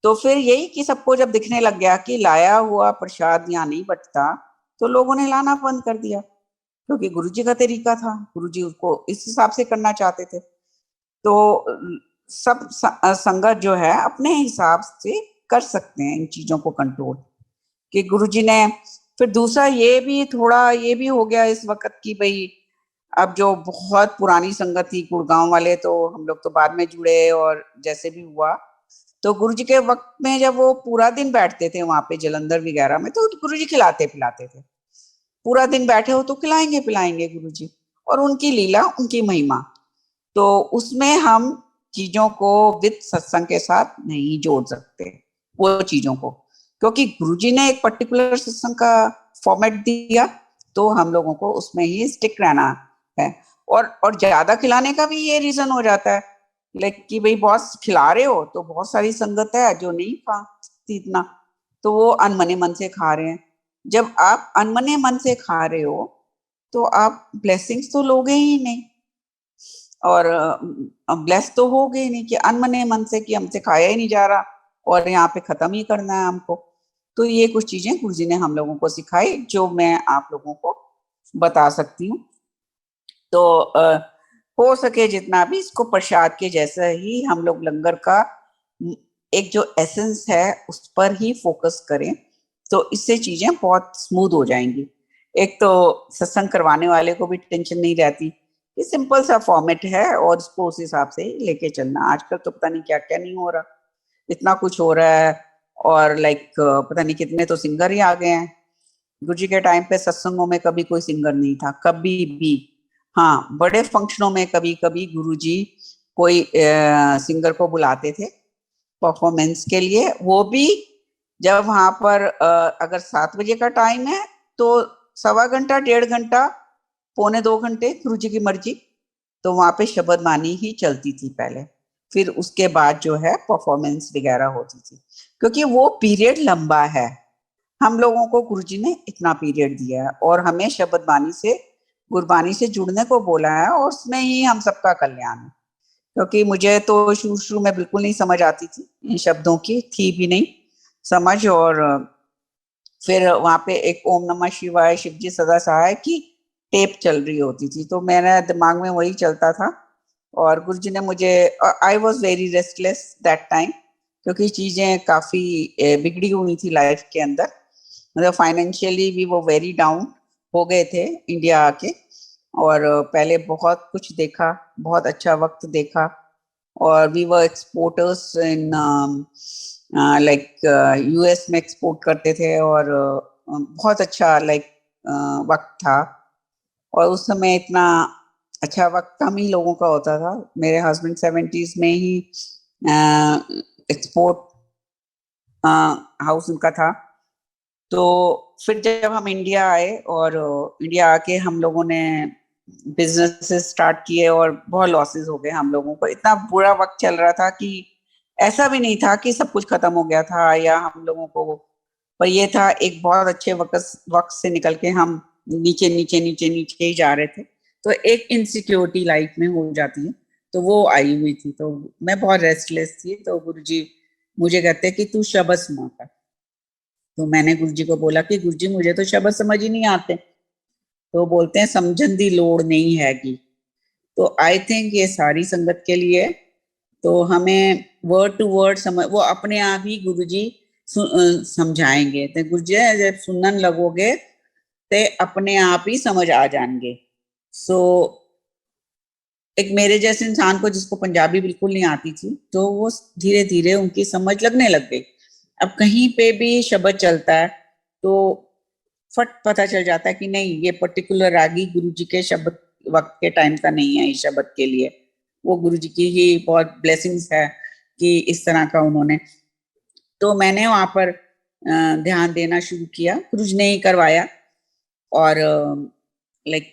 तो फिर यही कि सबको जब दिखने लग गया कि लाया हुआ प्रसाद यहाँ नहीं बंटता, तो लोगों ने लाना बंद कर दिया, क्योंकि गुरुजी का तरीका था, गुरुजी उसको इस हिसाब से करना चाहते थे। तो सब संगत जो है अपने हिसाब से कर सकते हैं इन चीजों को कंट्रोल, कि गुरुजी ने। फिर दूसरा ये भी थोड़ा ये भी हो गया इस वक्त की भाई, अब जो बहुत पुरानी संगत थी गुड़गांव वाले, तो हम लोग तो बाद में जुड़े और जैसे भी हुआ, तो गुरुजी के वक्त में जब वो पूरा दिन बैठते थे वहां पे जलंधर वगैरह में, तो गुरुजी खिलाते पिलाते थे। पूरा दिन बैठे हो तो खिलाएंगे पिलाएंगे गुरुजी, और उनकी लीला उनकी महिमा। तो उसमें हम चीजों को विद सत्संग के साथ नहीं जोड़ सकते वो चीजों को, क्योंकि गुरुजी ने एक पर्टिकुलर सत्संग का फॉर्मेट दिया, तो हम लोगों को उसमें ही स्टिक रहना है। और ज्यादा खिलाने का भी ये रीजन हो जाता है, लाइक कि भाई बहुत खिला रहे हो तो बहुत सारी संगत है जो नहीं खा सकती इतना, तो वो अनमने मन से खा रहे हैं। जब आप अनमने मन से खा रहे हो तो आप ब्लेसिंग्स तो लोगे ही नहीं, और ब्लेस तो हो गई नहीं, कि अनमने मन से कि हमसे खाया ही नहीं जा रहा और यहाँ पे खत्म ही करना है हमको। तो ये कुछ चीजें गुरुजी ने हम लोगों को सिखाई जो मैं आप लोगों को बता सकती हूँ। तो हो सके जितना भी इसको प्रसाद के जैसा ही हम लोग लंगर का एक जो एसेंस है उस पर ही फोकस करें, तो इससे चीजें बहुत स्मूथ हो जाएंगी। एक तो सत्संग करवाने वाले को भी टेंशन नहीं रहती, ये सिंपल सा फॉर्मेट है और इसको उस हिसाब से लेके चलना। आजकल तो पता नहीं क्या क्या नहीं हो रहा, इतना कुछ हो रहा है, और लाइक पता नहीं कितने तो सिंगर ही आ गए हैं। गुरुजी के टाइम पे सत्संगों में कभी कोई सिंगर नहीं था, कभी भी। हाँ, बड़े फंक्शनों में कभी कभी गुरुजी कोई सिंगर को बुलाते थे परफॉर्मेंस के लिए, वो भी जब वहां पर अगर 7 बजे का टाइम है तो 1.25 घंटा 1.5 घंटा, 1.25 घंटे गुरुजी की मर्जी, तो वहां पे शबद मानी ही चलती थी पहले, फिर उसके बाद जो है परफॉर्मेंस वगैरह होती थी, क्योंकि वो पीरियड लंबा है। हम लोगों को गुरुजी ने इतना पीरियड दिया है और हमें शबद बानी से, गुरबानी से जुड़ने को बोला है, और उसमें ही हम सबका कल्याण है। क्योंकि मुझे तो शुरू शुरू में बिल्कुल नहीं समझ आती थी इन शब्दों की, थी भी नहीं समझ। और फिर वहां पे एक ओम नमः शिवाय शिवजी सदा सहाय की टेप चल रही होती थी, तो मेरे दिमाग में वही चलता था। और गुरुजी ने मुझे, I was very restless that time, क्योंकि चीजें काफी बिगड़ी हुई थी लाइफ के अंदर, मतलब फाइनेंशियली भी वो वेरी डाउन हो गए थे इंडिया आके। और पहले बहुत कुछ देखा, बहुत अच्छा वक्त देखा, और we were exporters in like US में एक्सपोर्ट करते थे, और बहुत अच्छा लाइक वक्त था। और उस समय इतना अच्छा वक्त कम ही लोगों का होता था। मेरे हस्बैंड 70s में ही एक्सपोर्ट हाउस उनका था। तो फिर जब हम इंडिया आए, और इंडिया आके हम लोगों ने बिजनेसेस स्टार्ट किए, और बहुत लॉसेस हो गए हम लोगों को। इतना बुरा वक्त चल रहा था कि ऐसा भी नहीं था कि सब कुछ खत्म हो गया था या हम लोगों को, पर ये था एक बहुत अच्छे वक्त से निकल के हम नीचे नीचे नीचे नीचे ही जा रहे थे। तो एक इनसिक्योरिटी लाइफ में हो जाती है, तो वो आई हुई थी। तो मैं बहुत रेस्टलेस थी, तो गुरुजी मुझे कहते कि तू शब्द सुना कर। तो मैंने गुरुजी को बोला कि गुरुजी मुझे तो शब्द समझ ही नहीं आते। तो बोलते हैं समझन दी लोड़ नहीं हैगी। तो आई थिंक ये सारी संगत के लिए। तो हमें वर्ड टू वर्ड समझ, वो अपने आप ही गुरुजी समझाएंगे। तो गुरुजी जब सुनने लगोगे ते अपने आप ही समझ आ जाएंगे। सो एक मेरे जैसे इंसान को जिसको पंजाबी बिल्कुल नहीं आती थी, तो वो धीरे धीरे उनकी समझ लगने लग गई। अब कहीं पे भी शब्द चलता है तो फट पता चल जाता है कि नहीं, ये पर्टिकुलर रागी गुरु जी के शब्द वक्त के टाइम का नहीं है। इस शब्द के लिए वो गुरु जी की ही बहुत ब्लेसिंग्स है कि इस तरह का उन्होंने। तो मैंने वहां पर ध्यान देना शुरू किया, गुरु जी ने ही करवाया। और लाइक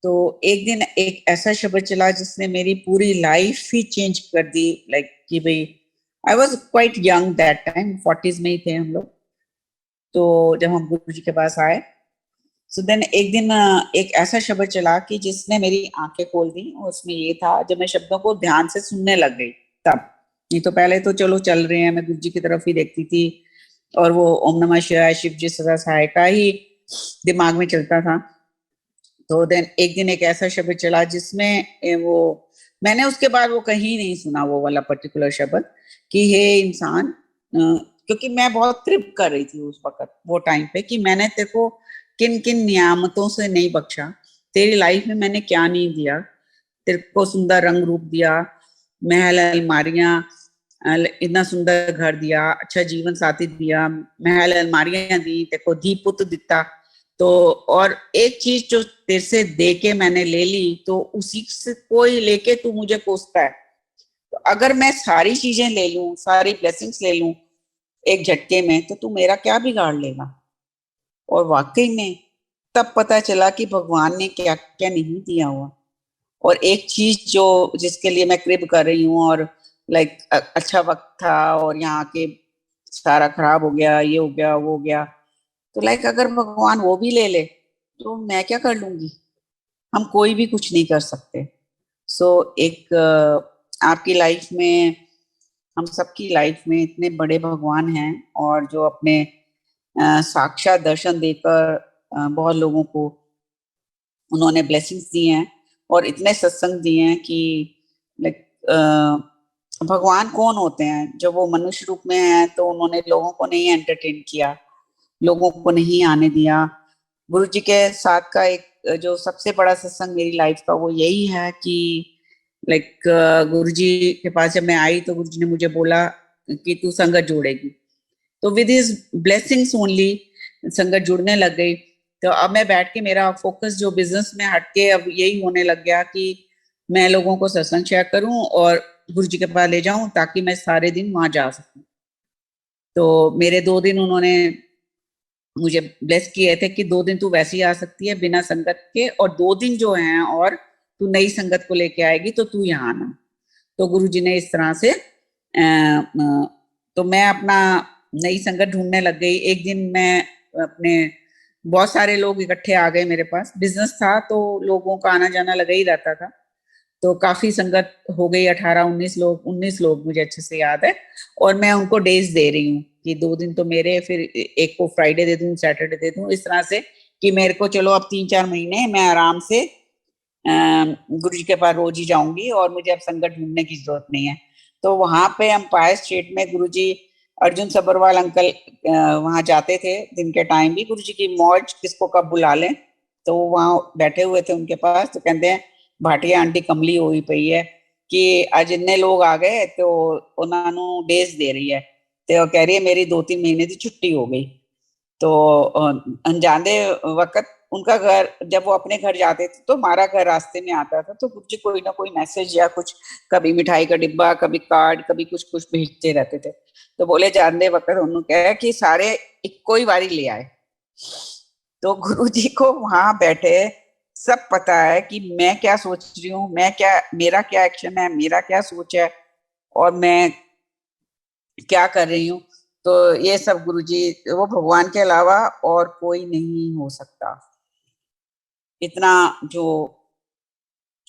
तो एक दिन एक ऐसा शब्द चला जिसने मेरी पूरी लाइफ ही चेंज कर दी। लाइक कि भाई, I was quite young that time, 40s में ही थे हम लोग। तो जब हम गुरु जी के पास आए, सो देन एक दिन एक ऐसा शब्द चला कि जिसने मेरी आंखें खोल दी। और उसमें ये था, जब मैं शब्दों को ध्यान से सुनने लग गई तब। नहीं तो पहले तो चलो चल रहे हैं, मैं गुरु जी की तरफ ही देखती थी, और वो ओम नमः शिवाय, शिव जी सदा सहाय का ही दिमाग में चलता था। तो देन एक दिन एक ऐसा शब्द चला जिसमें वो, मैंने उसके बाद वो कहीं नहीं सुना वो वाला पर्टिकुलर शब्द कि हे इंसान, क्योंकि मैं बहुत ट्रिप कर रही थी उस वक्त, वो टाइम पे, कि मैंने तेरे को किन किन नियामतों से नहीं बख्शा, तेरी लाइफ में मैंने क्या नहीं दिया। तेरे को सुंदर रंग रूप दिया, महल अलमारियां, इतना सुंदर घर दिया, अच्छा जीवन साथी दिया, महल अलमारियां दी, तेरे को धी पुत्र दिता। तो और एक चीज जो तेरे से दे के मैंने ले ली, तो उसी से कोई लेके तू मुझे कोसता है। तो अगर मैं सारी चीजें ले लूं, सारी ब्लेसिंग्स ले लूं एक झटके में, तो तू मेरा क्या बिगाड़ लेगा। और वाकई में तब पता चला कि भगवान ने क्या क्या नहीं दिया हुआ। और एक चीज जो जिसके लिए मैं क्रिब कर रही हूँ, और लाइक अच्छा वक्त था और यहाँ के सारा खराब हो गया, ये हो गया वो हो गया, तो लाइक अगर भगवान वो भी ले ले तो मैं क्या कर लूंगी। हम कोई भी कुछ नहीं कर सकते। सो एक आपकी लाइफ में, हम सबकी लाइफ में इतने बड़े भगवान हैं, और जो अपने साक्षात दर्शन देकर बहुत लोगों को उन्होंने ब्लेसिंग्स दी हैं, और इतने सत्संग दिए हैं कि लाइक भगवान कौन होते हैं। जब वो मनुष्य रूप में हैं तो उन्होंने लोगों को नहीं एंटरटेन किया, लोगों को नहीं आने दिया। गुरु जी के साथ का एक जो सबसे बड़ा सत्संग मेरी लाइफ का वो यही है कि लाइक गुरु जी के पास जब मैं आई तो गुरु जी ने मुझे बोला कि तू संगत जोड़ेगी। तो विद हिज ब्लेसिंग्स ओनली संगत जुड़ने लग गई। तो अब मैं बैठ के, मेरा फोकस जो बिजनेस में हटके अब यही होने लग गया कि मैं लोगों को सत्संग शेयर करूं और गुरु जी के पास ले जाऊं, ताकि मैं सारे दिन वहां जा सकूं। तो मेरे 2 दिन उन्होंने मुझे ब्लेस किए थे कि 2 दिन तू वैसे ही आ सकती है बिना संगत के, और 2 दिन जो हैं और तू नई संगत को लेके आएगी तो तू यहाँ आना। तो गुरु जी ने इस तरह से तो मैं अपना नई संगत ढूंढने लग गई। एक दिन मैं अपने, बहुत सारे लोग इकट्ठे आ गए मेरे पास, बिजनेस था तो लोगों का आना जाना लगा ही रहता था। तो काफी संगत हो गई, 18-19 लोग, 19 लोग मुझे अच्छे से याद है। और मैं उनको डेज दे रही हूँ कि 2 दिन तो मेरे, फिर एक को फ्राइडे दे दूं, सैटरडे दे दूं, इस तरह से कि मेरे को चलो अब 3-4 महीने मैं आराम से गुरु जी के पास रोज ही जाऊंगी, और मुझे अब संगत ढूंढने की जरूरत नहीं है। तो वहां पे एम्पायर स्टेट में गुरु जी, अर्जुन सब्बरवाल अंकल वहां जाते थे दिन के टाइम भी, गुरु जी की मौज किसको कब बुला लें। तो वहां बैठे हुए थे उनके पास, तो कहते हैं भाटिया आंटी कमली हुई पई है कि ਅੱਜ ਇੰਨੇ ਲੋਕ ਆ ਗਏ ਤੇ ਉਹਨਾਂ ਨੂੰ ਡੇਜ਼ ਦੇ ਰਹੀ ਹੈ ਤੇ ਉਹ ਕਹਿ ਰਹੀ ਹੈ मेरी 2-3 महीने की छुट्टी हो गई। तो अनजाने वक्त उनका घर, जब वो अपने घर जाते थे तो हमारा घर रास्ते में आता था, तो मुझे कोई ना कोई मैसेज या कुछ, कभी मिठाई का डिब्बा, कभी कार्ड, कभी कुछ कुछ भेजते रहते थे। तो बोले जानते वक्त उन्होंने कहा कि सारे इक्को ही बारी ले आए। तो गुरु जी को वहां बैठे सब पता है कि मैं क्या सोच रही हूँ, मैं क्या, मेरा क्या एक्शन है, मेरा क्या सोच है और मैं क्या कर रही हूँ। तो ये सब गुरुजी, वो भगवान के अलावा और कोई नहीं हो सकता। इतना जो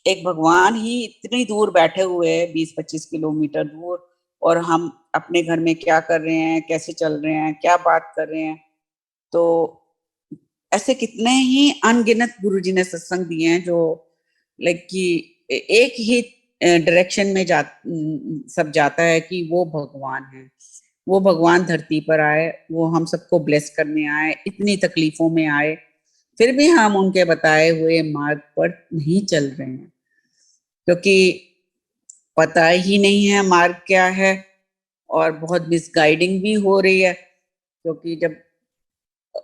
एक भगवान ही इतनी दूर बैठे हुए हैं, 20-25 किलोमीटर दूर, और हम अपने घर में क्या कर रहे हैं, कैसे चल रहे हैं, क्या बात कर रहे हैं। तो ऐसे कितने ही अनगिनत गुरुजी ने सत्संग दिए हैं जो लाइक कि एक ही डायरेक्शन में सब जाता है कि वो भगवान है, वो भगवान धरती पर आए, वो हम सबको ब्लेस करने आए, इतनी तकलीफों में आए, फिर भी हम उनके बताए हुए मार्ग पर नहीं चल रहे हैं क्योंकि पता ही नहीं है मार्ग क्या है, और बहुत मिसगाइडिंग भी हो रही है। क्योंकि जब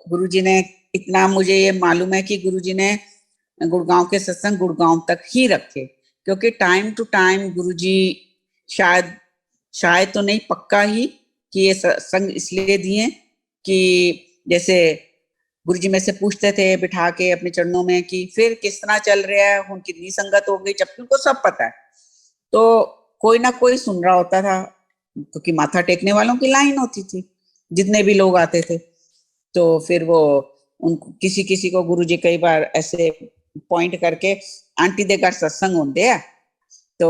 गुरुजी ने, इतना मुझे ये मालूम है कि गुरुजी ने गुड़गांव के सत्संग गुड़गांव तक ही रखे, क्योंकि टाइम टू टाइम गुरुजी शायद शायद तो नहीं, पक्का ही कि ये सत्संग इसलिए दिए कि जैसे गुरुजी में से पूछते थे बिठा के अपने चरणों में कि फिर किस तरह चल रहा है, उन कितनी संगत हो गई, जबकि उनको सब पता है। तो कोई ना कोई सुन रहा होता था, क्योंकि माथा टेकने वालों की लाइन होती थी, जितने भी लोग आते थे। तो फिर वो उनको किसी किसी को गुरुजी कई बार ऐसे पॉइंट करके, आंटी दे घर सत्संग होंगे है तो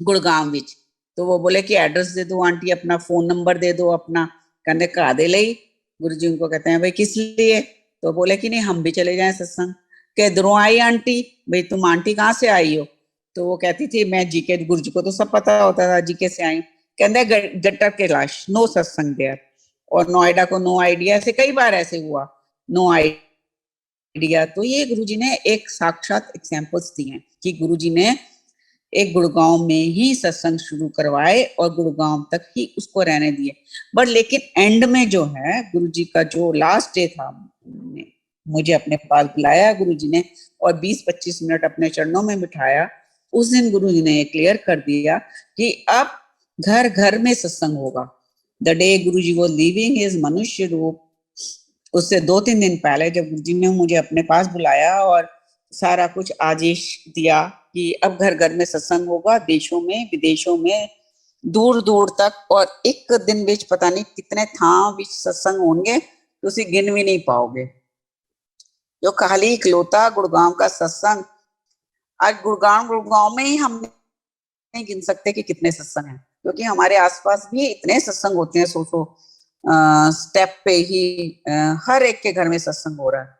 गुड़गांव विच, तो वो बोले कि एड्रेस दे दो आंटी, अपना फोन नंबर दे दो अपना, कहने कहा दे लई। गुरुजी उनको कहते हैं भाई किस लिए, तो बोले कि नहीं हम भी चले जाएं सत्संग। किधरों आई आंटी, भाई तुम आंटी कहाँ से आई हो, तो वो कहती थी मैं जीके, गुरुजी को तो सब पता होता था, जीके से आई। कहते गट्टर कैलाश, नो सत्संग देयर, और नोएडा को नो आइडिया, से कई बार ऐसे हुआ, नो आइडिया। तो ये गुरुजी ने एक साक्षात एग्जांपल्स दिए हैं कि गुरुजी ने एक गुड़गांव में ही सत्संग शुरू करवाए और गुड़गांव तक ही उसको रहने दिए। बट लेकिन एंड में जो है गुरुजी का जो लास्ट डे था, मुझे अपने पास बुलाया गुरुजी ने और 20-25 मिनट अपने चरणों में बिठाया। उस दिन गुरुजी ने क्लियर कर दिया कि अब घर घर में सत्संग होगा। The day Guruji was leaving his मनुष्य रूप, उससे 2-3 दिन पहले जब गुरुजी ने मुझे अपने पास बुलाया और सारा कुछ आदेश दिया कि अब घर घर में सत्संग होगा, देशों में विदेशों में दूर दूर तक, और एक दिन विच पता नहीं कितने थां विच सत्संग होंगे, तुसी गिन भी नहीं पाओगे। जो खाली इकलौता गुड़गांव का सत्संग, आज गुड़गांव में ही हम नहीं गिन सकते कि कितने सत्संग हैं, क्योंकि हमारे आसपास भी इतने सत्संग होते हैं, 100 स्टेप पे ही हर एक के घर में सत्संग हो रहा है।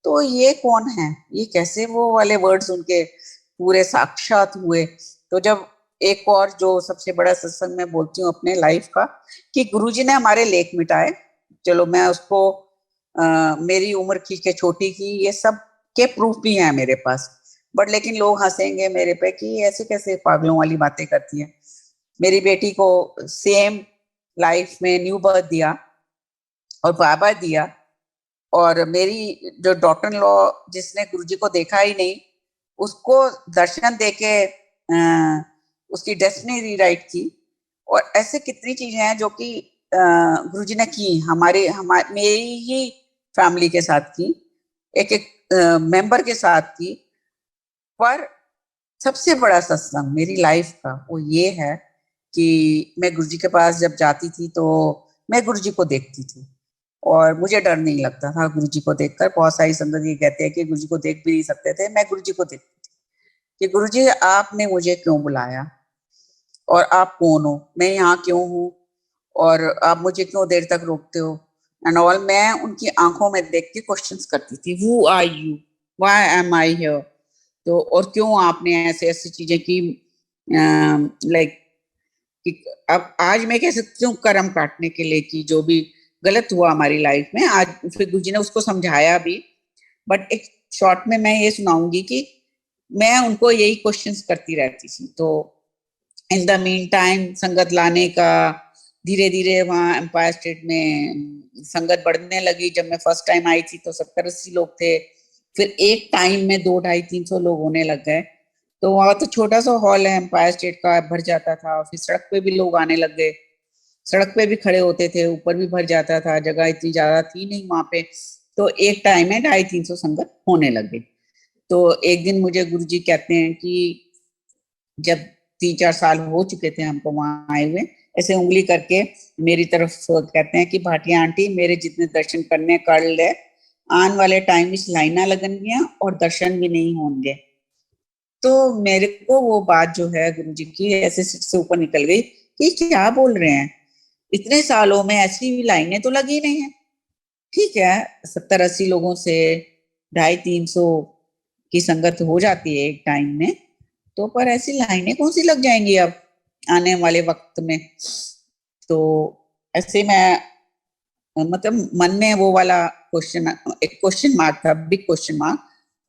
तो ये कौन है, ये कैसे वो वाले वर्ड्स उनके पूरे साक्षात हुए। तो जब एक और जो सबसे बड़ा सत्संग मैं बोलती हूँ अपने लाइफ का, कि गुरुजी ने हमारे लेख मिटाए, चलो मैं उसको मेरी उम्र की के छोटी की ये सब के प्रूफ भी हैं मेरे पास, बट लेकिन लोग हंसेंगे मेरे पे कि ऐसे कैसे पागलों वाली बातें करती है। मेरी बेटी को सेम लाइफ में न्यू बर्थ दिया और बाबा दिया, और मेरी जो डॉटर इन लॉ जिसने गुरुजी को देखा ही नहीं, उसको दर्शन देके उसकी डेस्टिनी रीराइट की। और ऐसे कितनी चीजें हैं जो कि गुरुजी ने की, हमारे मेरी ही फैमिली के साथ की, एक एक मेंबर के साथ की। पर सबसे बड़ा सत्संग मेरी लाइफ का वो ये है कि मैं गुरुजी के पास जब जाती थी तो मैं गुरुजी को देखती थी और मुझे डर नहीं लगता था गुरुजी को देखकर। बहुत सारी संगत ये कहते हैं कि गुरुजी को देख भी नहीं सकते थे, मैं गुरुजी को देखती थी कि गुरुजी आपने मुझे क्यों बुलाया और आप कौन हो, मैं यहाँ क्यों हूँ और आप मुझे क्यों देर तक रोकते हो एंड ऑल। मैं उनकी आंखों में देख के क्वेश्चंस करती थी, who are you, why am I here, तो और क्यों आपने ऐसे ऐसी चीजें की, लाइक अब आज मैं कह सकती हूँ कर्म काटने के लिए कि जो भी गलत हुआ हमारी लाइफ में, आज फिर गुरुजी ने उसको समझाया भी। बट एक शॉर्ट में मैं ये सुनाऊंगी कि मैं उनको यही क्वेश्चंस करती रहती थी। तो इन द मीन टाइम संगत लाने का धीरे धीरे वहाँ एम्पायर स्टेट में संगत बढ़ने लगी। जब मैं फर्स्ट टाइम आई थी तो 70-80 लोग थे, फिर एक टाइम में 200-250-300 लोग होने लग गए। तो वहां तो छोटा सा हॉल है एम्पायर स्टेट का, भर जाता था। फिर सड़क पे भी लोग आने लग गए, सड़क पे भी खड़े होते थे, ऊपर भी भर जाता था, जगह इतनी ज्यादा थी नहीं वहां पे। तो एक टाइम में 250-300 संगत होने लग गई। तो एक दिन मुझे गुरुजी कहते हैं कि जब 3-4 साल हो चुके थे हमको वहां आए हुए, ऐसे उंगली करके मेरी तरफ कहते हैं कि भाटिया आंटी मेरे जितने दर्शन करने कर ले, आने वाले टाइम में लाइना लगन गया और दर्शन भी नहीं होंगे। तो मेरे को वो बात जो है गुरुजी की ऐसे सिर से ऊपर निकल गई कि क्या बोल रहे हैं, इतने सालों में ऐसी लाइनें तो लगी नहीं है। ठीक है, 70-80 लोगों से 250-300 की संगत हो जाती है एक टाइम में, तो पर ऐसी लाइनें कौन सी लग जाएंगी अब आने वाले वक्त में। तो ऐसे मैं मतलब मन में वो वाला क्वेश्चन, एक क्वेश्चन मार्क था, बिग क्वेश्चन मार्क।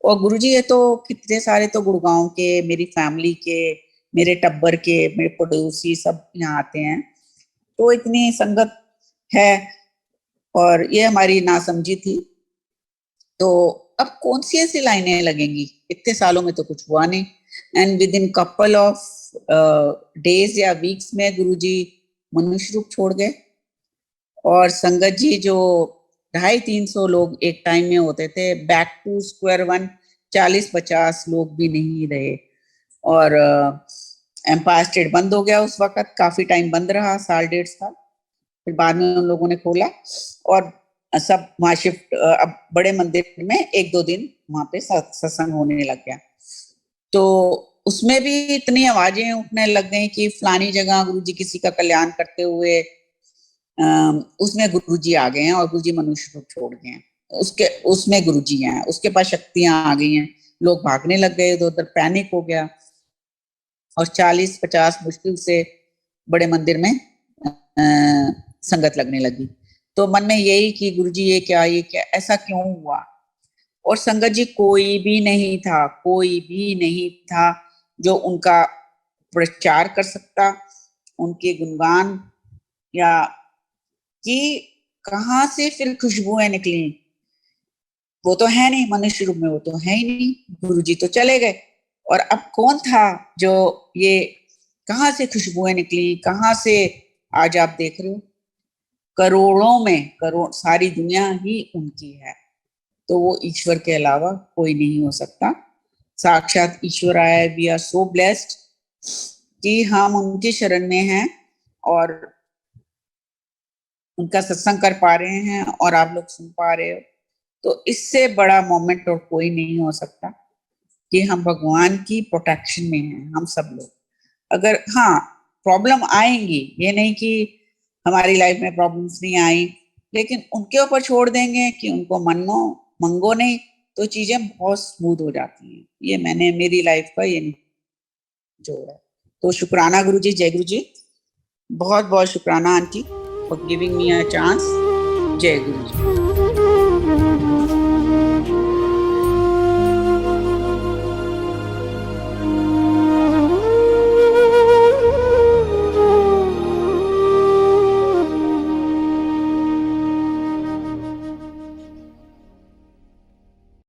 और गुरुजी ये तो कितने सारे तो गुड़गांव के, मेरी फैमिली के, मेरे टब्बर के, मेरे पड़ोसी सब यहाँ आते हैं, तो इतनी संगत है और ये हमारी नासमझी थी। तो अब कौन सी ऐसी लाइनें लगेंगी, इतने सालों में तो कुछ हुआ नहीं। And with in couple of days या वीक्स में गुरुजी मनुष्य रूप छोड़ गए। और संगत जी जो 250-300 लोग एक टाइम में होते थे, बैक टू स्क्वायर वन, 40-50 लोग भी नहीं रहे। और एम्पायर स्टेट बंद हो गया उस वक्त, काफी टाइम बंद रहा, 1.5 साल। फिर बाद में उन लोगों ने खोला और सब वहां शिफ्ट, अब बड़े मंदिर में 1-2 दिन वहां पे सत्संग होने लग गया। तो उसमें भी इतनी आवाजें उठने लग गई कि फलानी जगह गुरुजी किसी का कल्याण करते हुए उसमें गुरुजी आ गए हैं और गुरुजी मनुष्य रूप छोड़ गए हैं, उसके उसमें गुरुजी हैं, उसके पास शक्तियां आ गई हैं। लोग भागने लग गए, इधर उधर पैनिक हो गया और 40-50 मुश्किल से बड़े मंदिर में संगत लगने लगी। तो मन में यही कि गुरुजी ये क्या ऐसा क्यों हुआ। और संगत जी कोई भी नहीं था, कोई भी नहीं था जो उनका प्रचार कर सकता, उनके गुणगान, या कि कहां से फिर खुशबुएं निकली। वो तो है नहीं मनुष्य रूप में, वो तो है ही नहीं, गुरुजी तो चले गए। और अब कौन था जो ये, कहां से खुशबुएं निकली, कहां से आज आप देख रहे हो करोड़ों में करोड़, सारी दुनिया ही उनकी है। तो वो ईश्वर के अलावा कोई नहीं हो सकता। साक्षात ईश्वर आया। वी आर सो ब्लेस्ड कि हम उनकी शरण में हैं और उनका सत्संग कर पा रहे हैं और आप लोग सुन पा रहे हो। तो इससे बड़ा मोमेंट और कोई नहीं हो सकता कि हम भगवान की प्रोटेक्शन में हैं हम सब लोग। अगर हाँ प्रॉब्लम आएंगी, ये नहीं कि हमारी लाइफ में प्रॉब्लम्स नहीं आई, लेकिन उनके ऊपर छोड़ देंगे कि उनको मनो मंगो नहीं, तो चीजें बहुत स्मूथ हो जाती हैं। ये मैंने मेरी लाइफ का ये जोड़ है। तो शुक्राना गुरु जी, जय गुरु जी, बहुत बहुत शुक्राना aunty for giving me a chance. जय गुरु जी।